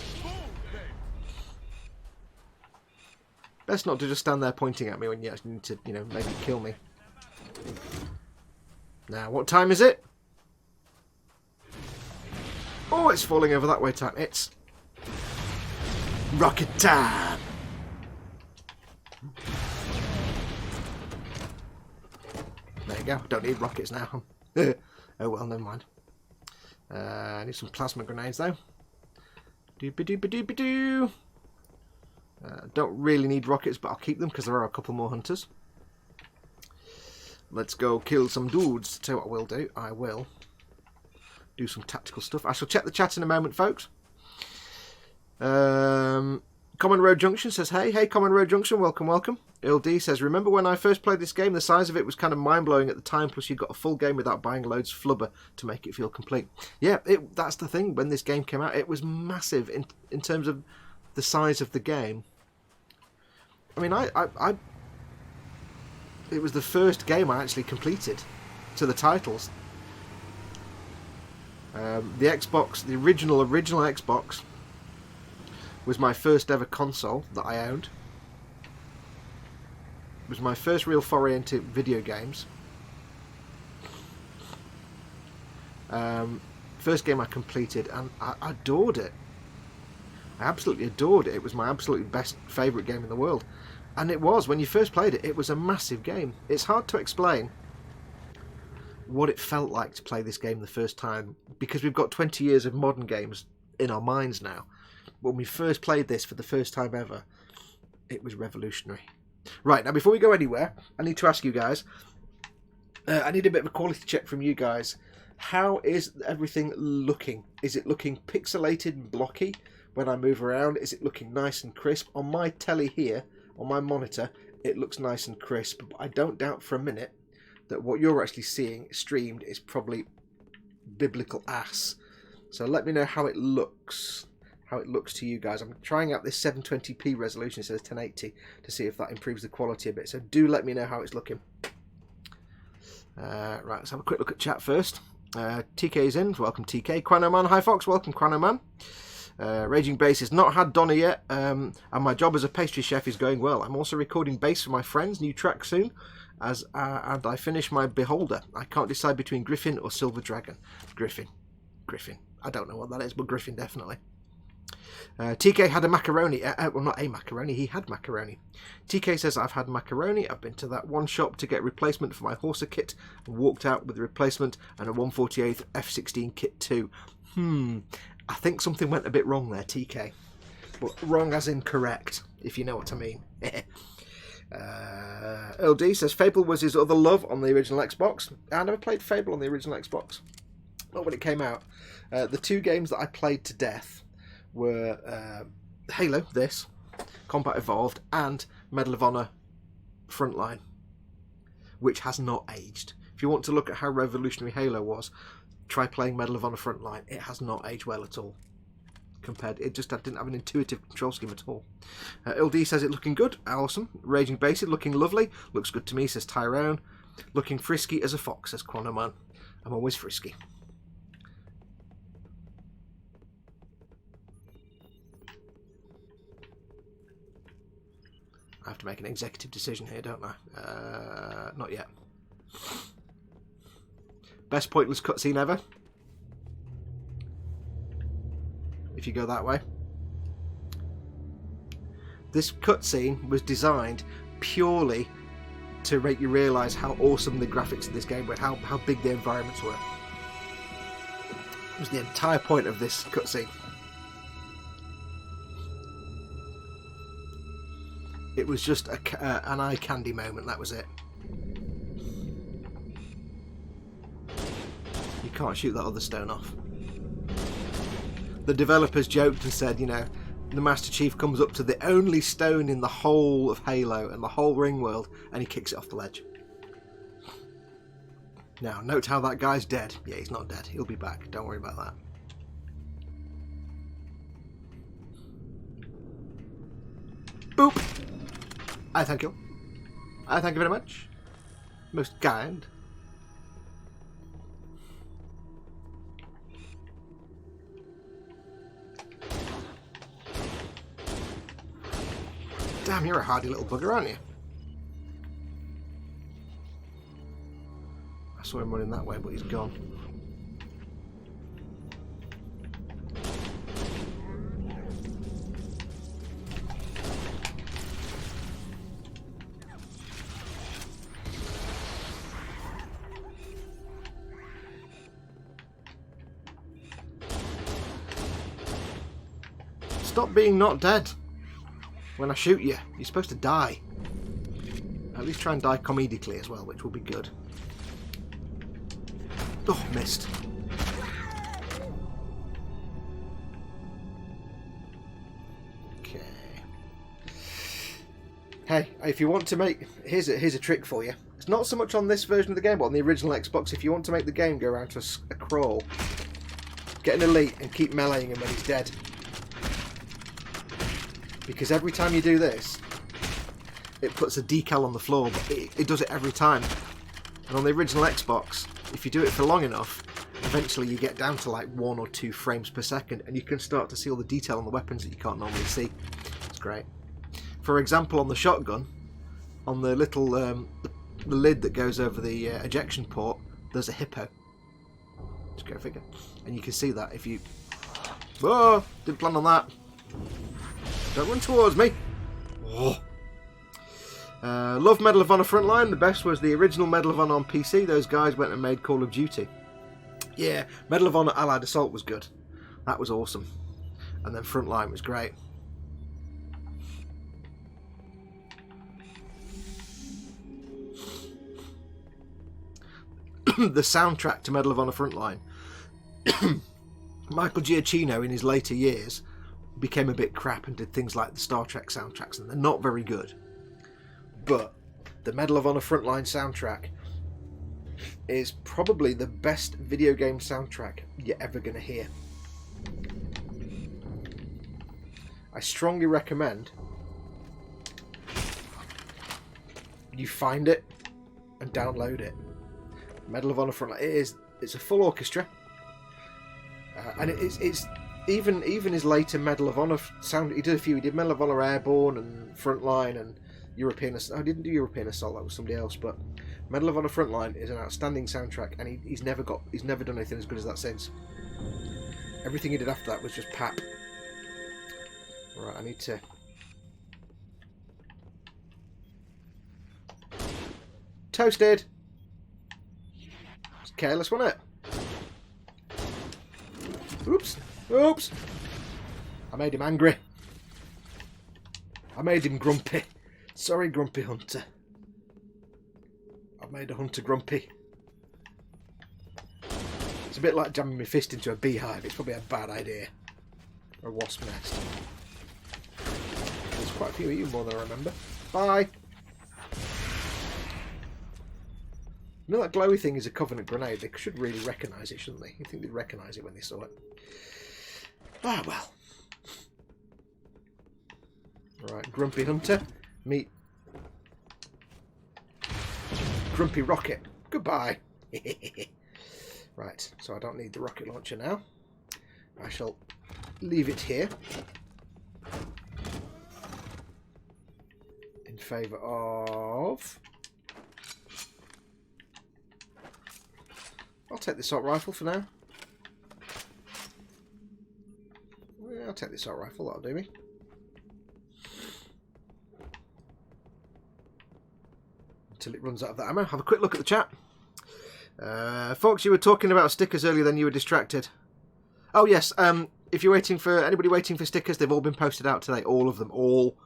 Best not to just stand there pointing at me when you actually need to, maybe kill me. Now, what time is it? Oh, it's falling over that way time. It's... rocket time! There you go. Don't need rockets now. Oh well, never mind. I need some plasma grenades though. Doop-a-doop-a-doop-a-doo. Don't really need rockets, but I'll keep them because there are a couple more hunters. Let's go kill some dudes. Tell you what I will do. I will do some tactical stuff. I shall check the chat in a moment, folks. Common Road Junction says, hey Common Road Junction, welcome. Earl D says, remember when I first played this game, the size of it was kind of mind-blowing at the time, plus you got a full game without buying loads of flubber to make it feel complete. Yeah, that's the thing, when this game came out, it was massive in terms of the size of the game. I mean, it was the first game I actually completed to the titles. The Xbox, the original Xbox, was my first ever console that I owned. It was my first real foray into video games. First game I completed, and I adored it. I absolutely adored it. It was my absolutely best favourite game in the world. And it was, when you first played it, it was a massive game. It's hard to explain what it felt like to play this game the first time, because we've got 20 years of modern games in our minds now. When we first played this for the first time ever, it was revolutionary. Right, now before we go anywhere, I need to ask you guys, I need a bit of a quality check from you guys. How is everything looking? Is it looking pixelated and blocky when I move around? Is it looking nice and crisp? On my telly here, on my monitor, it looks nice and crisp, but I don't doubt for a minute that what you're actually seeing streamed is probably biblical ass. So let me know how it looks. How it looks to you guys. I'm trying out this 720p resolution, it says 1080, to see if that improves the quality a bit. So do let me know how it's looking. Right, let's have a quick look at chat first. TK's in. Welcome, TK. Chronoman. Hi, Fox. Welcome, Chronoman. Raging Bass has not had Donna yet, and my job as a pastry chef is going well. I'm also recording bass for my friends, new track soon, and I finish my Beholder. I can't decide between Griffin or Silver Dragon. Griffin. I don't know what that is, but Griffin definitely. TK had a macaroni. Well, not a macaroni, he had macaroni. TK says, I've had macaroni. I've been to that one shop to get replacement for my Horser kit and walked out with the replacement and a 148th F16 kit too. I think something went a bit wrong there, TK. But wrong as in correct, if you know what I mean. Earl D says, Fable was his other love on the original Xbox. I never played Fable on the original Xbox. Not when it came out. The two games that I played to death were Halo, this, Combat Evolved, and Medal of Honor Frontline, which has not aged. If you want to look at how revolutionary Halo was, try playing Medal of Honor Frontline. It has not aged well at all. It just didn't have an intuitive control scheme at all. LD says it looking good. Awesome. Raging Basic looking lovely. Looks good to me, says Tyrone. Looking frisky as a fox, says Quanoman. I'm always frisky. I have to make an executive decision here, don't I? Not yet. Best pointless cutscene ever. If you go that way. This cutscene was designed purely to make you realise how awesome the graphics of this game were, how big the environments were. It was the entire point of this cutscene. It was just an eye candy moment, that was it. You can't shoot that other stone off. The developers joked and said, you know, the Master Chief comes up to the only stone in the whole of Halo and the whole ring world, and he kicks it off the ledge. Now, note how that guy's dead. Yeah, he's not dead. He'll be back. Don't worry about that. Boop! I thank you. I thank you very much. Most kind. Damn, you're a hardy little bugger, aren't you? I saw him running that way, but he's gone. Stop being not dead. When I shoot you, you're supposed to die. At least try and die comedically as well, which will be good. Oh, missed. Okay. Hey, if you want to make... Here's a trick for you. It's not so much on this version of the game, but on the original Xbox. If you want to make the game go around to a crawl, get an elite and keep meleeing him when he's dead. Because every time you do this, it puts a decal on the floor, but it does it every time. And on the original Xbox, if you do it for long enough, eventually you get down to like 1 or 2 frames per second, and you can start to see all the detail on the weapons that you can't normally see. It's great. For example, on the shotgun, on the little the lid that goes over the ejection port, there's a hippo. Just go figure. And you can see that if you... Whoa! Didn't plan on that. Don't run towards me. Oh. Love Medal of Honor Frontline. The best was the original Medal of Honor on PC. Those guys went and made Call of Duty. Yeah, Medal of Honor Allied Assault was good. That was awesome. And then Frontline was great. The soundtrack to Medal of Honor Frontline. Michael Giacchino in his later years became a bit crap and did things like the Star Trek soundtracks, and they're not very good. But the Medal of Honor Frontline soundtrack is probably the best video game soundtrack you're ever going to hear. I strongly recommend you find it and download it. Medal of Honor Frontline. It's a full orchestra, and it's even his later Medal of Honor sound. He did a few. He did Medal of Honor Airborne and Frontline and European. I didn't do European Assault. That was somebody else. But Medal of Honor Frontline is an outstanding soundtrack, and he's never done anything as good as that since. Everything he did after that was just pap. Right, I need to. Toasted. It's careless, wasn't it? Oops. Oops. I made him angry. I made him grumpy. Sorry, Grumpy Hunter. I've made a hunter grumpy. It's a bit like jamming my fist into a beehive. It's probably a bad idea. Or a wasp nest. There's quite a few of you, more than I remember. Bye. You know that glowy thing is a Covenant grenade. They should really recognise it, shouldn't they? You think they'd recognise it when they saw it. Ah, well. Right, Grumpy Hunter. Meet Grumpy Rocket. Goodbye. Right, so I don't need the rocket launcher now. I shall leave it here. In favour of... I'll take the assault rifle for now. Yeah, I'll take the assault rifle, that'll do me. Until it runs out of that ammo. Have a quick look at the chat. Folks, you were talking about stickers earlier, then you were distracted. Oh yes, if you're waiting for anybody waiting for stickers, they've all been posted out today. All of them, all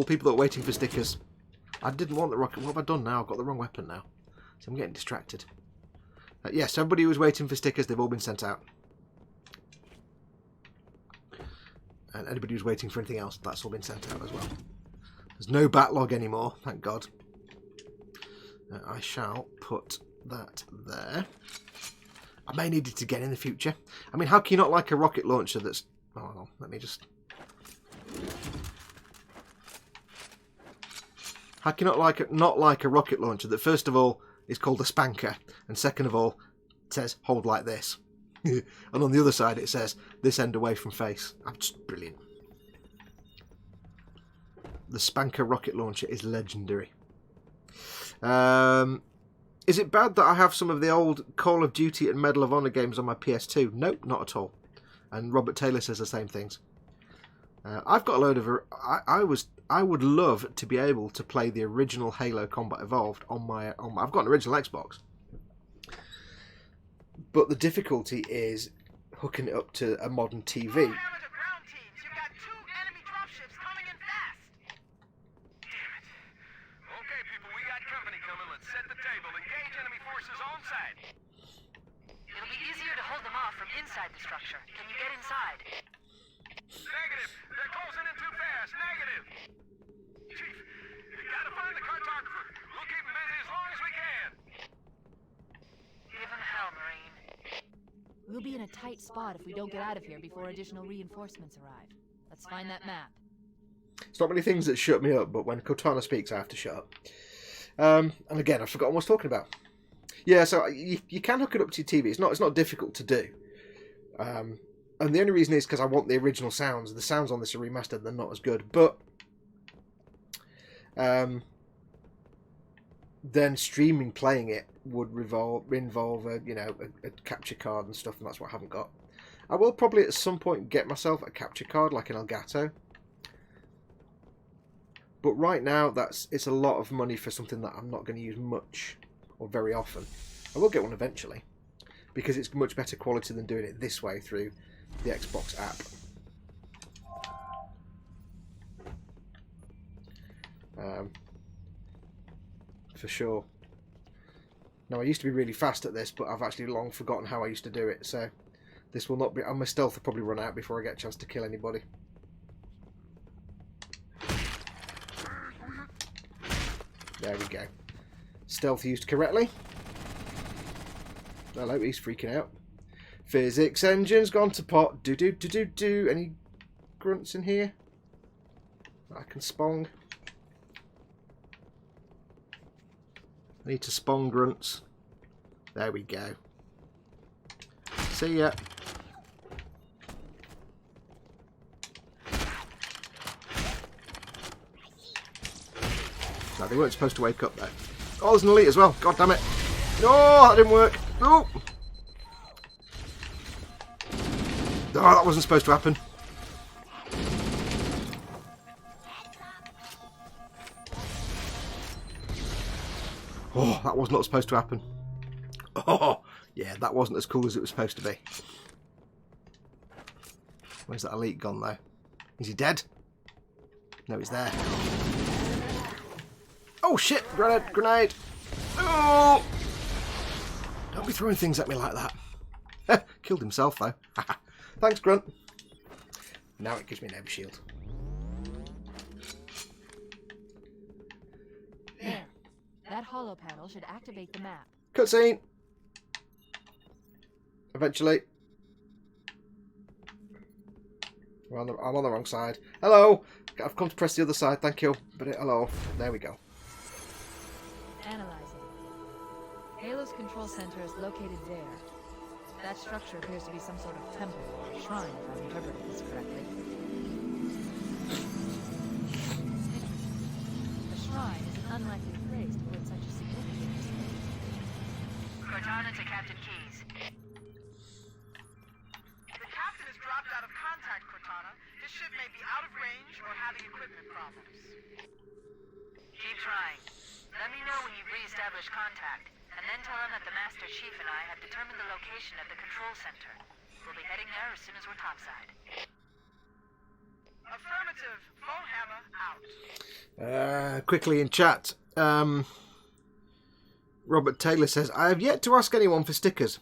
people that are waiting for stickers. I didn't want the rocket. What have I done now? I've got the wrong weapon now, so I'm getting distracted. Yes, everybody who was waiting for stickers, they've all been sent out. And anybody who's waiting for anything else, that's all been sent out as well. There's no backlog anymore, thank God. I shall put that there. I may need it again in the future. I mean, how can you not like a rocket launcher that's... Oh, let me just... How can you not like a rocket launcher that, first of all, is called a spanker, and second of all, it says, hold like this. And on the other side it says, this end away from face. I'm just brilliant. The spanker rocket launcher is legendary. Is it bad that I have some of the old Call of Duty and Medal of Honor games on my PS2? Nope, not at all. And Robert Taylor says the same things. I've got a load of... I would love to be able to play the original Halo Combat Evolved on my... I've got an original Xbox. But the difficulty is hooking it up to a modern TV. Inside the structure. Can you get inside? Negative! They're closing in too fast! Negative! Chief, you gotta find the cartographer. We'll keep him busy as long as we can. Give him hell, Marine. We'll be in a tight spot if we don't get out of here before additional reinforcements arrive. Let's find that map. It's not many things that shut me up, but when Cortana speaks, I have to shut up. And again, I've forgotten what I was talking about. Yeah, so you can hook it up to your TV. It's not difficult to do. And the only reason is because I want the original sounds. The sounds on this are remastered; they're not as good. But then streaming playing it would involve a capture card and stuff, and that's what I haven't got. I will probably at some point get myself a capture card like an Elgato. But right now, it's a lot of money for something that I'm not going to use much or very often. I will get one eventually, because it's much better quality than doing it this way through the Xbox app. For sure. Now, I used to be really fast at this, but I've actually long forgotten how I used to do it, so this will not be... My stealth will probably run out before I get a chance to kill anybody. There we go. Stealth used correctly. Hello, he's freaking out. Physics engine's gone to pot. Do. Any grunts in here? I can spong. I need to spong grunts. There we go. See ya. No, they weren't supposed to wake up though. Oh, there's an elite as well. God damn it. No, that didn't work. No. Oh, that wasn't supposed to happen. Oh, that was not supposed to happen. Oh, yeah, that wasn't as cool as it was supposed to be. Where's that elite gone, though? Is he dead? No, he's there. Oh, shit! Grenade! Grenade! Oh! Don't be throwing things at me like that. Killed himself, though. Thanks, Grunt. Now it gives me an overshield. There. That holo panel should activate the map. Cutscene! Eventually. I'm on the wrong side. Hello! I've come to press the other side, thank you. But hello. There we go. Analyzing. Halo's control center is located there. That structure appears to be some sort of temple or shrine, if I'm interpreting this correctly. The shrine is an unlikely place to put such a significance. Cortana to Captain Keyes. The captain has dropped out of contact, Cortana. His ship may be out of range or having equipment problems. Keep trying. Let me know when you've re-established contact, and then tell him that the Master Chief and I have determined the location of the control center. We'll be heading there as soon as we're topside. Affirmative. Foehammer out. Quickly in chat. Robert Taylor says, I have yet to ask anyone for stickers.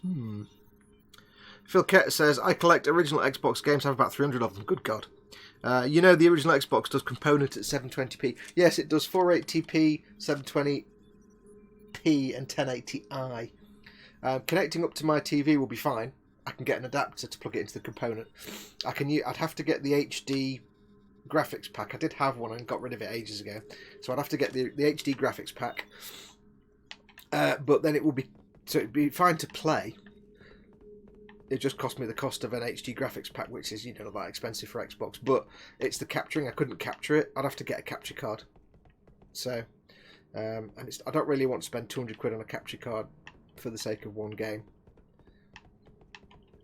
Phil Kett says, I collect original Xbox games. I have about 300 of them. Good God. You know the original Xbox does component at 720p. Yes, it does 480p, 720p and 1080i. Connecting up to my TV will be fine. I can get an adapter to plug it into the component. I'd have to get the HD graphics pack. I did have one and got rid of it ages ago. So I'd have to get the HD graphics pack. But then it'd be fine to play. It just cost me the cost of an HD graphics pack, which is, not that expensive for Xbox. But it's the capturing. I couldn't capture it. I'd have to get a capture card. So, and I don't really want to spend 200 quid on a capture card for the sake of one game.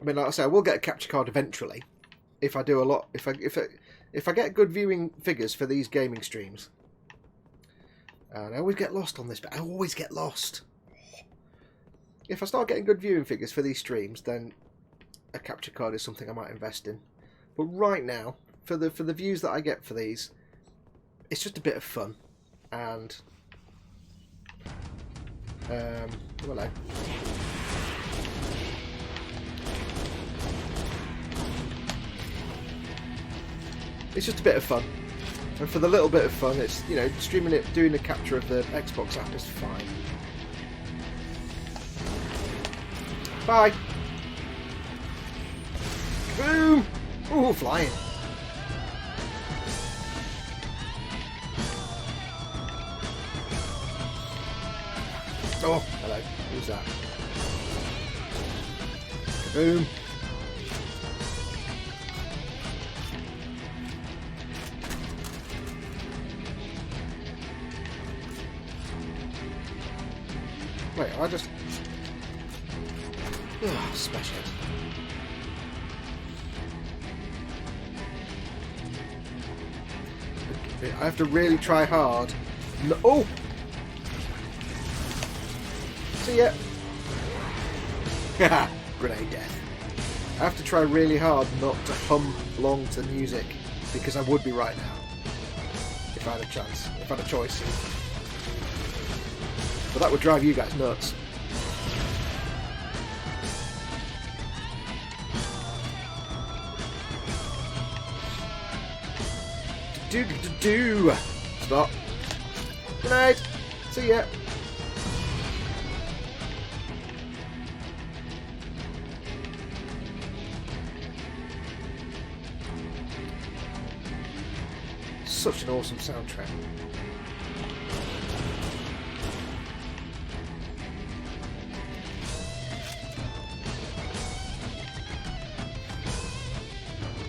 I mean, like I say, I will get a capture card eventually. If I do a lot, if I get good viewing figures for these gaming streams. And I always get lost on this, but I always get lost. If I start getting good viewing figures for these streams, then a capture card is something I might invest in. But right now, for the views that I get for these, it's just a bit of fun. And hello. It's just a bit of fun. And for the little bit of fun, it's, streaming it, doing the capture of the Xbox app is fine. Bye. Boom! Ooh, flying. Oh, hello. Who's that? Boom. Wait, I just... Ugh, smash it. I have to really try hard. No, oh! See ya! Haha, grenade death. I have to try really hard not to hum along to the music, because I would be right now. If I had a chance. If I had a choice. But that would drive you guys nuts. Do. Stop. Good night. See ya. Such an awesome soundtrack.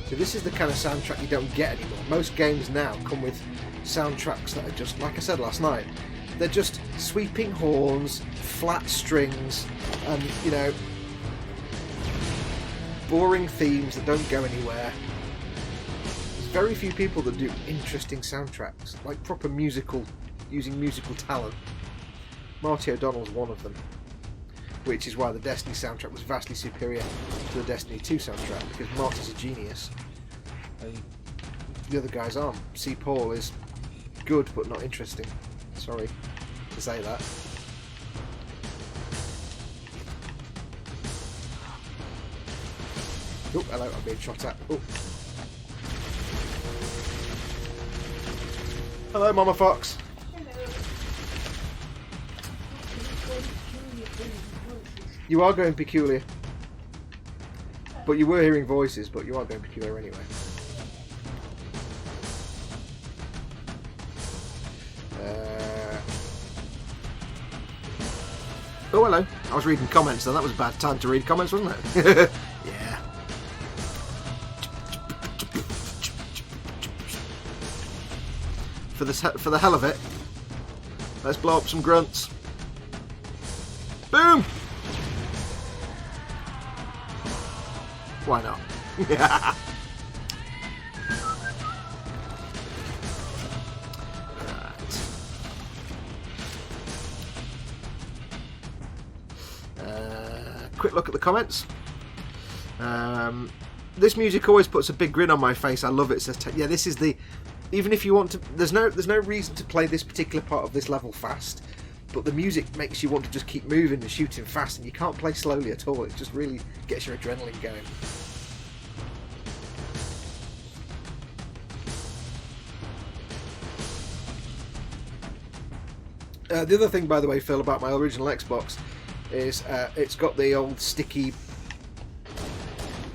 So this is the kind of soundtrack you don't get anymore. Most games now come with soundtracks that are just, like I said last night, they're just sweeping horns, flat strings, and, you know, boring themes that don't go anywhere. There's very few people that do interesting soundtracks, like proper musical, using musical talent. Marty O'Donnell's one of them, which is why the Destiny soundtrack was vastly superior to the Destiny 2 soundtrack, because Marty's a genius and the other guys aren't. C. Paul is good but not interesting. Sorry to say that. Oh, hello, I'm being shot at. Oh. Hello, Mama Fox. You are going peculiar. But you were hearing voices, but you are going peculiar anyway. Oh, hello. I was reading comments then. That was a bad time to read comments, wasn't it? Yeah. For the hell of it, let's blow up some grunts. Boom! Why not? Quick look at the comments. This music always puts a big grin on my face. I love it. It says, yeah, this is the... Even if you want to... There's no reason to play this particular part of this level fast, but the music makes you want to just keep moving and shooting fast, and you can't play slowly at all. It just really gets your adrenaline going. The other thing, by the way, Phil, about my original Xbox is it's got the old sticky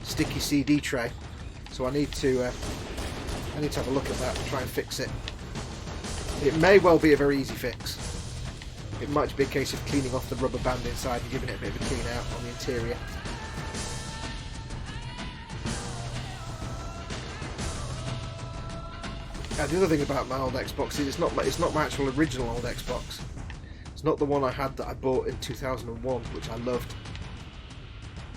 CD tray, so I need to have a look at that and try and fix it. It may well be a very easy fix. It might be a case of cleaning off the rubber band inside and giving it a bit of a clean out on the interior. The other thing about my old Xbox is it's not my actual original old Xbox. It's not the one I had that I bought in 2001, which I loved.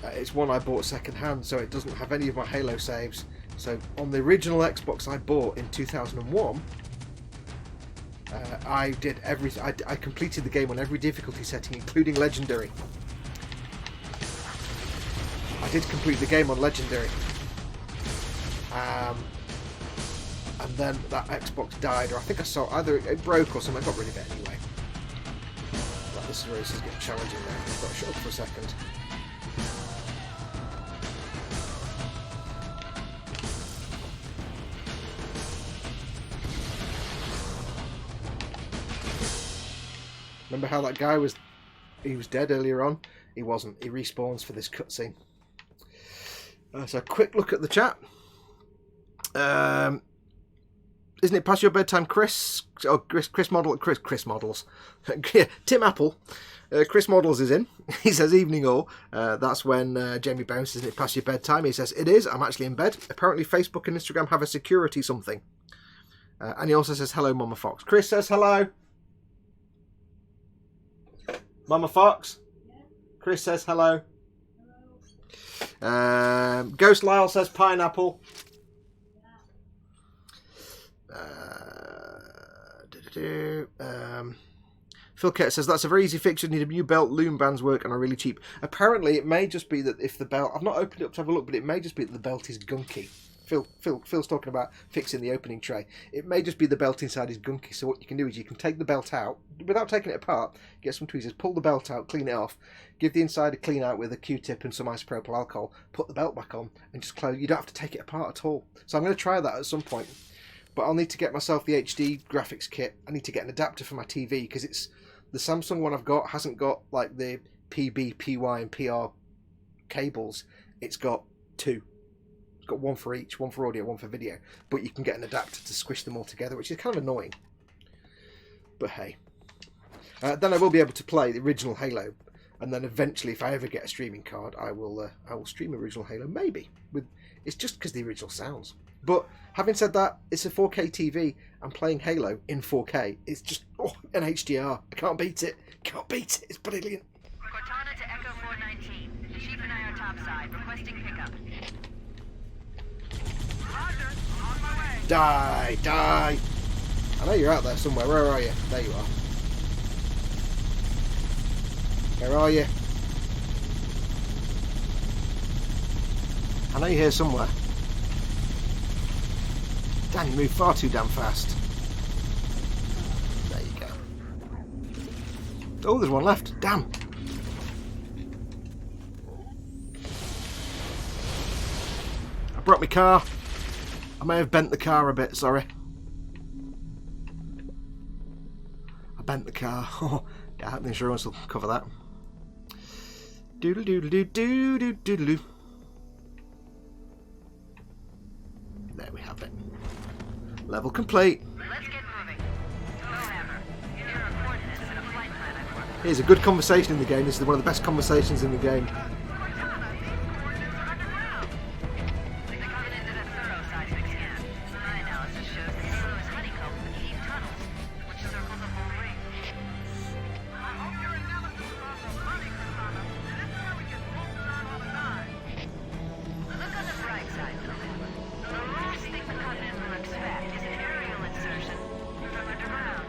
It's one I bought second hand, so it doesn't have any of my Halo saves. So on the original Xbox I bought in 2001, I did everything. I completed the game on every difficulty setting, including Legendary. I did complete the game on Legendary. And then that Xbox died, or I think I saw either it broke or something. I got rid of it anyway. Right, this is where this is getting challenging now. I've got to shut up for a second. Remember how that guy was dead earlier on? He wasn't. He respawns for this cutscene. So a quick look at the chat. Isn't it past your bedtime, Chris? Oh, Chris Models. Tim Apple. Chris Models is in. He says, evening all. That's when Jamie bounces, isn't it past your bedtime? He says, it is. I'm actually in bed. Apparently Facebook and Instagram have a security something. And he also says, hello, Mama Fox. Chris says, hello. Mama Fox? Yeah. Chris says hello. Hello. Ghost Lyle says pineapple. Phil Kett says that's a very easy fix. You need a new belt, loom bands work and are really cheap. Apparently it may just be that if the belt... I've not opened it up to have a look, but it may just be that the belt is gunky. Phil's talking about fixing the opening tray. It may just be the belt inside is gunky, so what you can do is you can take the belt out, without taking it apart, get some tweezers, pull the belt out, clean it off, give the inside a clean out with a Q-tip and some isopropyl alcohol, put the belt back on, and just close. You don't have to take it apart at all. So I'm going to try that at some point. But I'll need to get myself the HD graphics kit. I need to get an adapter for my TV, because it's the Samsung one I've got hasn't got like the PB, PY and PR cables. It's got two. Got one for each, one for audio, one for video, but you can get an adapter to squish them all together, which is kind of annoying, but hey. Then I will be able to play the original Halo, And then eventually, if I ever get a streaming card, I will stream original Halo, maybe. It's just because the original sounds. But having said that, it's a 4K TV. I'm playing Halo in 4K. It's just an HDR. I can't beat it. Can't beat it. It's brilliant. Cortana to Echo 419. The Chief and I are topside, requesting pickup. Roger, on my way. Die! I know you're out there somewhere. Where are you? There you are. Where are you? I know you're here somewhere. Damn, you move far too damn fast. There you go. Oh, there's one left. Damn. I brought my car. I may have bent the car a bit, sorry. I bent the car. Oh, yeah, I hope the insurance will cover that. Doodle doodle doo doo doo doodle doo. There we have it. Level complete. Let's get moving. Warhammer, here are coordinates and a flight plan I've worked on. Here's a good conversation in the game. This is one of the best conversations in the game. Cortana, these coordinates are underground. The Covenant did a thorough seismic scan. My analysis shows that Halo is honeycombed with deep tunnels, which circle the whole ring. I hope your analysis is also funny, Cortana. This is where we can pull through all the time. Look on the bright side, though. The last thing the Covenant will expect is an aerial insertion from underground.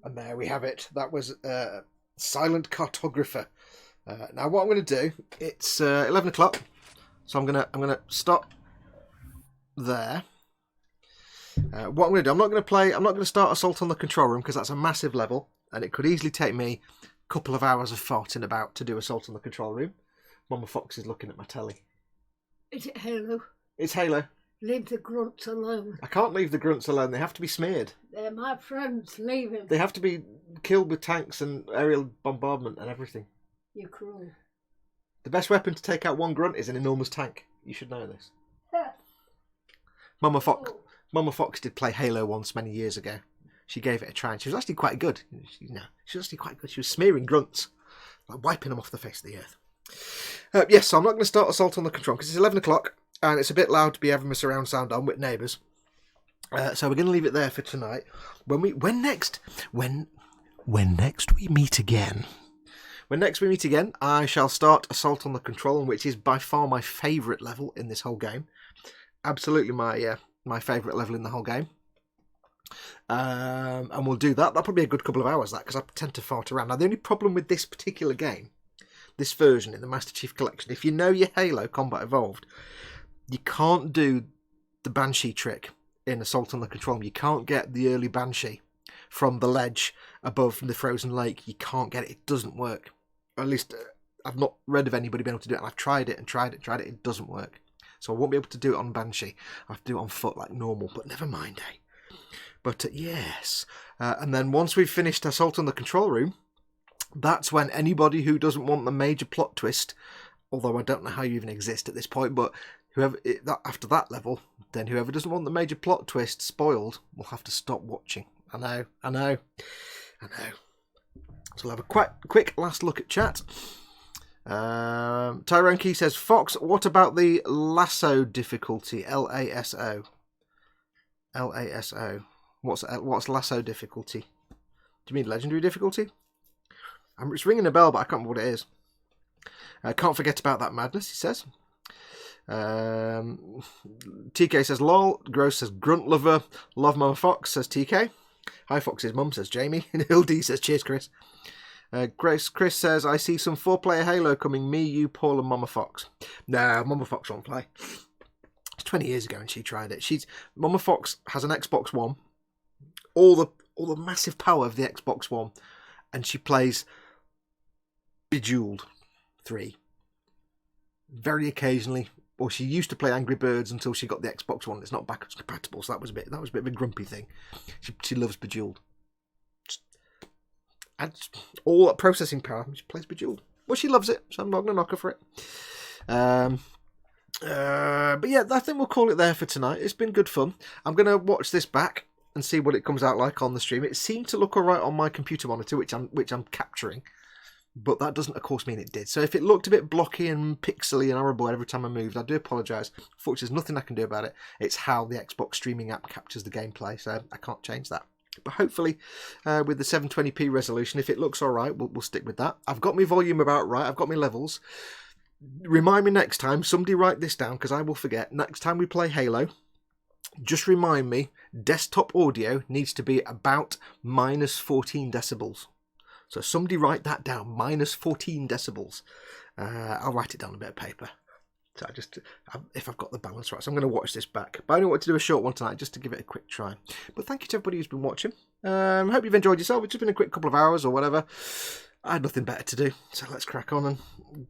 And there we have it. That was Silent Cartographer. Now what I'm going to do, it's 11 o'clock, so I'm gonna stop there. What I'm going to do, I'm not going to start Assault on the Control Room because that's a massive level, and it could easily take me a couple of hours of farting about to do Assault on the Control Room. Mama Fox is looking at my telly. Is it Halo? It's Halo. Leave the grunts alone. I can't leave the grunts alone. They have to be smeared. They're my friends. Leave him. They have to be killed with tanks and aerial bombardment and everything. You're cruel. The best weapon to take out one grunt is an enormous tank. You should know this. Mama Fox did play Halo once many years ago. She gave it a try and she was actually quite good. She was actually quite good. She was smearing grunts, like wiping them off the face of the earth. Yes, so I'm not going to start Assault on the Control because it's 11 o'clock and it's a bit loud to be having my surround sound on with neighbours. So we're going to leave it there for tonight. When next we meet again. When next we meet again, I shall start Assault on the Control Room, which is by far my favourite level in this whole game. Absolutely my favourite level in the whole game. And we'll do that. That'll probably be a good couple of hours, that, because I tend to fart around. Now, the only problem with this particular game, this version in the Master Chief Collection, if you know your Halo Combat Evolved, you can't do the Banshee trick in Assault on the Control Room. You can't get the early Banshee from the ledge above the frozen lake. You can't get it. It doesn't work. Or at least I've not read of anybody being able to do it, and I've tried it. It doesn't work. So I won't be able to do it on Banshee. I have to do it on foot like normal, but never mind, eh? But yes. And then once we've finished Assault on the Control Room, that's when anybody who doesn't want the major plot twist, although I don't know how you even exist at this point, but after that level, then whoever doesn't want the major plot twist spoiled will have to stop watching. I know. So we'll have a quick last look at chat. Tyrone Key says, Fox, what about the lasso difficulty? L-A-S-O. L-A-S-O. What's lasso difficulty? Do you mean legendary difficulty? It's ringing a bell, but I can't remember what it is. Can't forget about that madness, he says. TK says, lol. Gross says, grunt lover. Love Mama Fox, says TK. Hi Fox's mum, says Jamie. And Hildy says, cheers, Chris. Chris says, I see some 4-player Halo coming. Me, you, Paul, and Mama Fox. No, Mama Fox won't play. It's 20 years ago and she tried it. Mama Fox has an Xbox One. All the massive power of the Xbox One. And she plays Bejeweled 3. Very occasionally. Well, she used to play Angry Birds until she got the Xbox One. It's not backwards compatible, so that was a bit of a grumpy thing. She loves Bejeweled. adds all that processing power. She plays Bejeweled. Well, she loves it, so I'm not going to knock her for it. But yeah, I think we'll call it there for tonight. It's been good fun. I'm going to watch this back and see what it comes out like on the stream. It seemed to look alright on my computer monitor, which I'm capturing. But that doesn't, of course, mean it did. So if it looked a bit blocky and pixely and horrible every time I moved, I do apologise. Unfortunately, there's nothing I can do about it. It's how the Xbox streaming app captures the gameplay, so I can't change that. But hopefully, with the 720p resolution, if it looks all right, we'll stick with that. I've got my volume about right. I've got my levels. Remind me next time. Somebody write this down, because I will forget. Next time we play Halo, just remind me, desktop audio needs to be about minus 14 decibels. So somebody write that down, minus 14 decibels. I'll write it down on a bit of paper. So if I've got the balance right. So I'm going to watch this back. But I only want to do a short one tonight, just to give it a quick try. But thank you to everybody who's been watching. Hope you've enjoyed yourself. It's just been a quick couple of hours or whatever. I had nothing better to do. So let's crack on and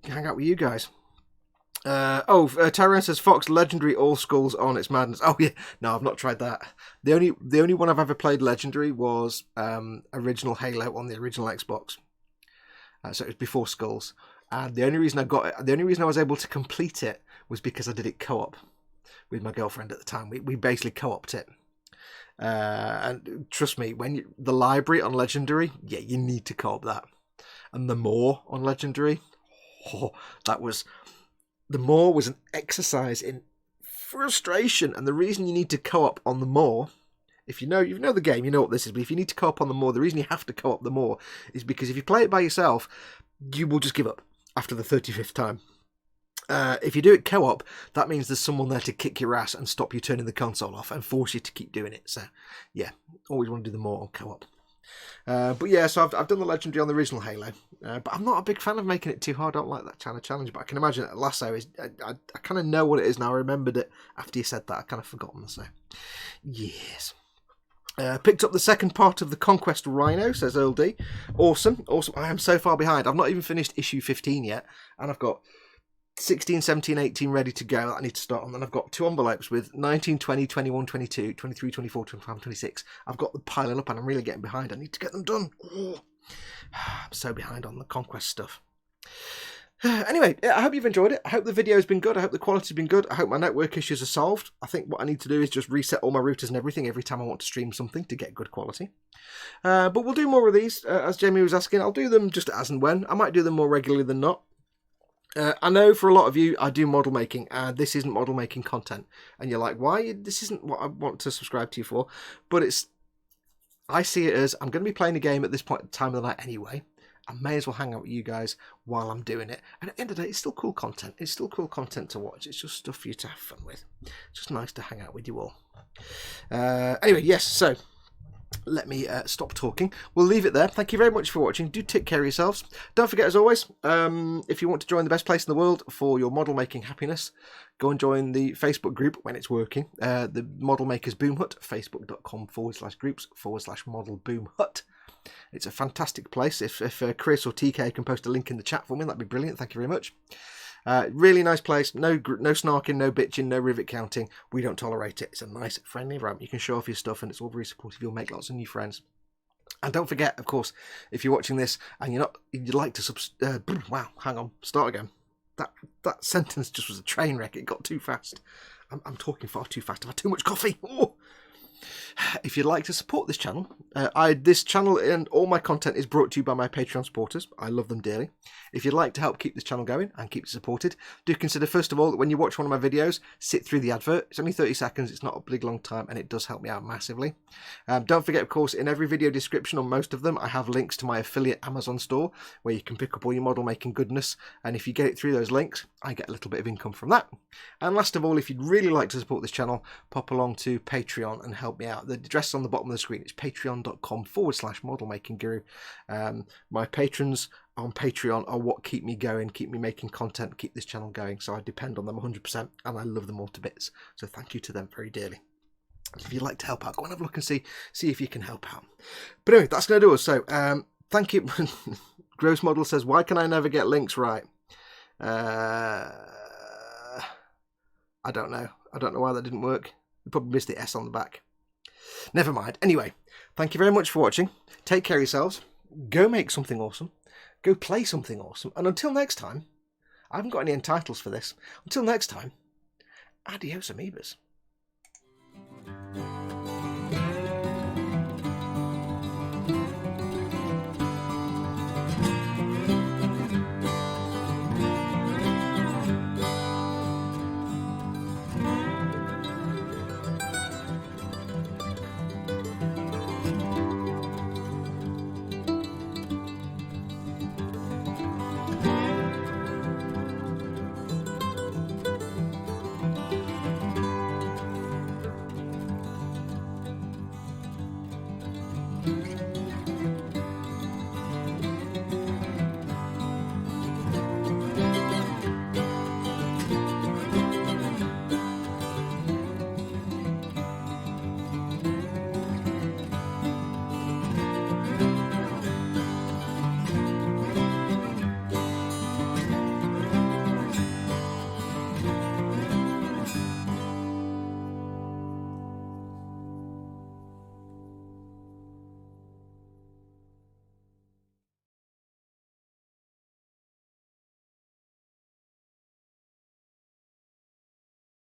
hang out with you guys. Tyrone says Fox Legendary all skulls on. It's madness. Oh yeah, no, I've not tried that. The only one I've ever played Legendary was original Halo on the original Xbox. So it was before Skulls. And the only reason I was able to complete it was because I did it co-op with my girlfriend at the time. We basically co-opted it. And trust me, the library on Legendary, yeah, you need to co-op that. And the More on Legendary, the More was an exercise in frustration. And the reason you need to co-op on the More, if you know the game, you know what this is. But if you need to co-op on the More, the reason you have to co-op the More is because if you play it by yourself, you will just give up after the 35th time. If you do it co-op, that means there's someone there to kick your ass and stop you turning the console off and force you to keep doing it. So, yeah, always want to do the More on co-op. But yeah, so I've done the Legendary on the original Halo, but I'm not a big fan of making it too hard. I don't like that kind of challenge, but I can imagine that Lasso is. I kind of know what it is now. I remembered it after you said that. I kind of forgotten. So, yes. Picked up the second part of the Conquest Rhino, says Earl D. Awesome. I am so far behind. I've not even finished issue 15 yet, and I've got 16, 17, 18 ready to go that I need to start on. Then I've got 2 envelopes with 19, 20, 21, 22, 23, 24, 25, 26. I've got them piling up and I'm really getting behind. I need to get them done. Oh, I'm so behind on the Conquest stuff. Anyway, I hope you've enjoyed it. I hope the video's been good. I hope the quality's been good. I hope my network issues are solved. I think what I need to do is just reset all my routers and everything every time I want to stream something to get good quality. But we'll do more of these. As Jamie was asking, I'll do them just as and when. I might do them more regularly than not. I know for a lot of you, I do model making, and this isn't model making content. And you're like, why? This isn't what I want to subscribe to you for. But I see it as, I'm going to be playing a game at this point in time of the night anyway. I may as well hang out with you guys while I'm doing it. And at the end of the day, it's still cool content. It's still cool content to watch. It's just stuff for you to have fun with. It's just nice to hang out with you all. Anyway, yes, so let me stop talking. We'll leave it there. Thank you very much for watching. Do take care of yourselves. Don't forget, as always, if you want to join the best place in the world for your model making happiness, go and join the Facebook group when it's working. The Model Makers Boom Hut, facebook.com/groups/model boom hut. It's a fantastic place. If Chris or TK can post a link in the chat for me, that'd be brilliant. Thank you very much. Really nice place. No snarking, no bitching, no rivet counting. We don't tolerate it. It's a nice, friendly environment. You can show off your stuff, and it's all very supportive. You'll make lots of new friends. And don't forget, of course, if you're watching this and you'd like to wow, hang on, start again. That sentence just was a train wreck. It got too fast. I'm talking far too fast. I've had too much coffee. Oh. If you'd like to support this channel, this channel and all my content is brought to you by my Patreon supporters. I love them dearly. If you'd like to help keep this channel going and keep it supported, do consider first of all that when you watch one of my videos, sit through the advert. It's only 30 seconds, it's not a big long time, and it does help me out massively. Don't forget, of course, in every video description on most of them, I have links to my affiliate Amazon store where you can pick up all your model making goodness, and if you get it through those links, I get a little bit of income from that. And last of all, if you'd really like to support this channel, pop along to Patreon and help me out. The address is on the bottom of the screen. It's patreon.com/modelmakingguru. My patrons on Patreon are what keep me going, keep me making content, keep this channel going. So I depend on them 100%, and I love them all to bits. So thank you to them very dearly. If you'd like to help out, go and have a look and see if you can help out. But anyway, that's going to do us. So thank you. Gross Model says, why can I never get links right? I don't know. I don't know why that didn't work. You probably missed the S on the back. Never mind. Anyway, thank you very much for watching. Take care of yourselves. go make something awesome, go play something awesome, and until next time, I haven't got any end titles for this. Until next time, adios amoebas.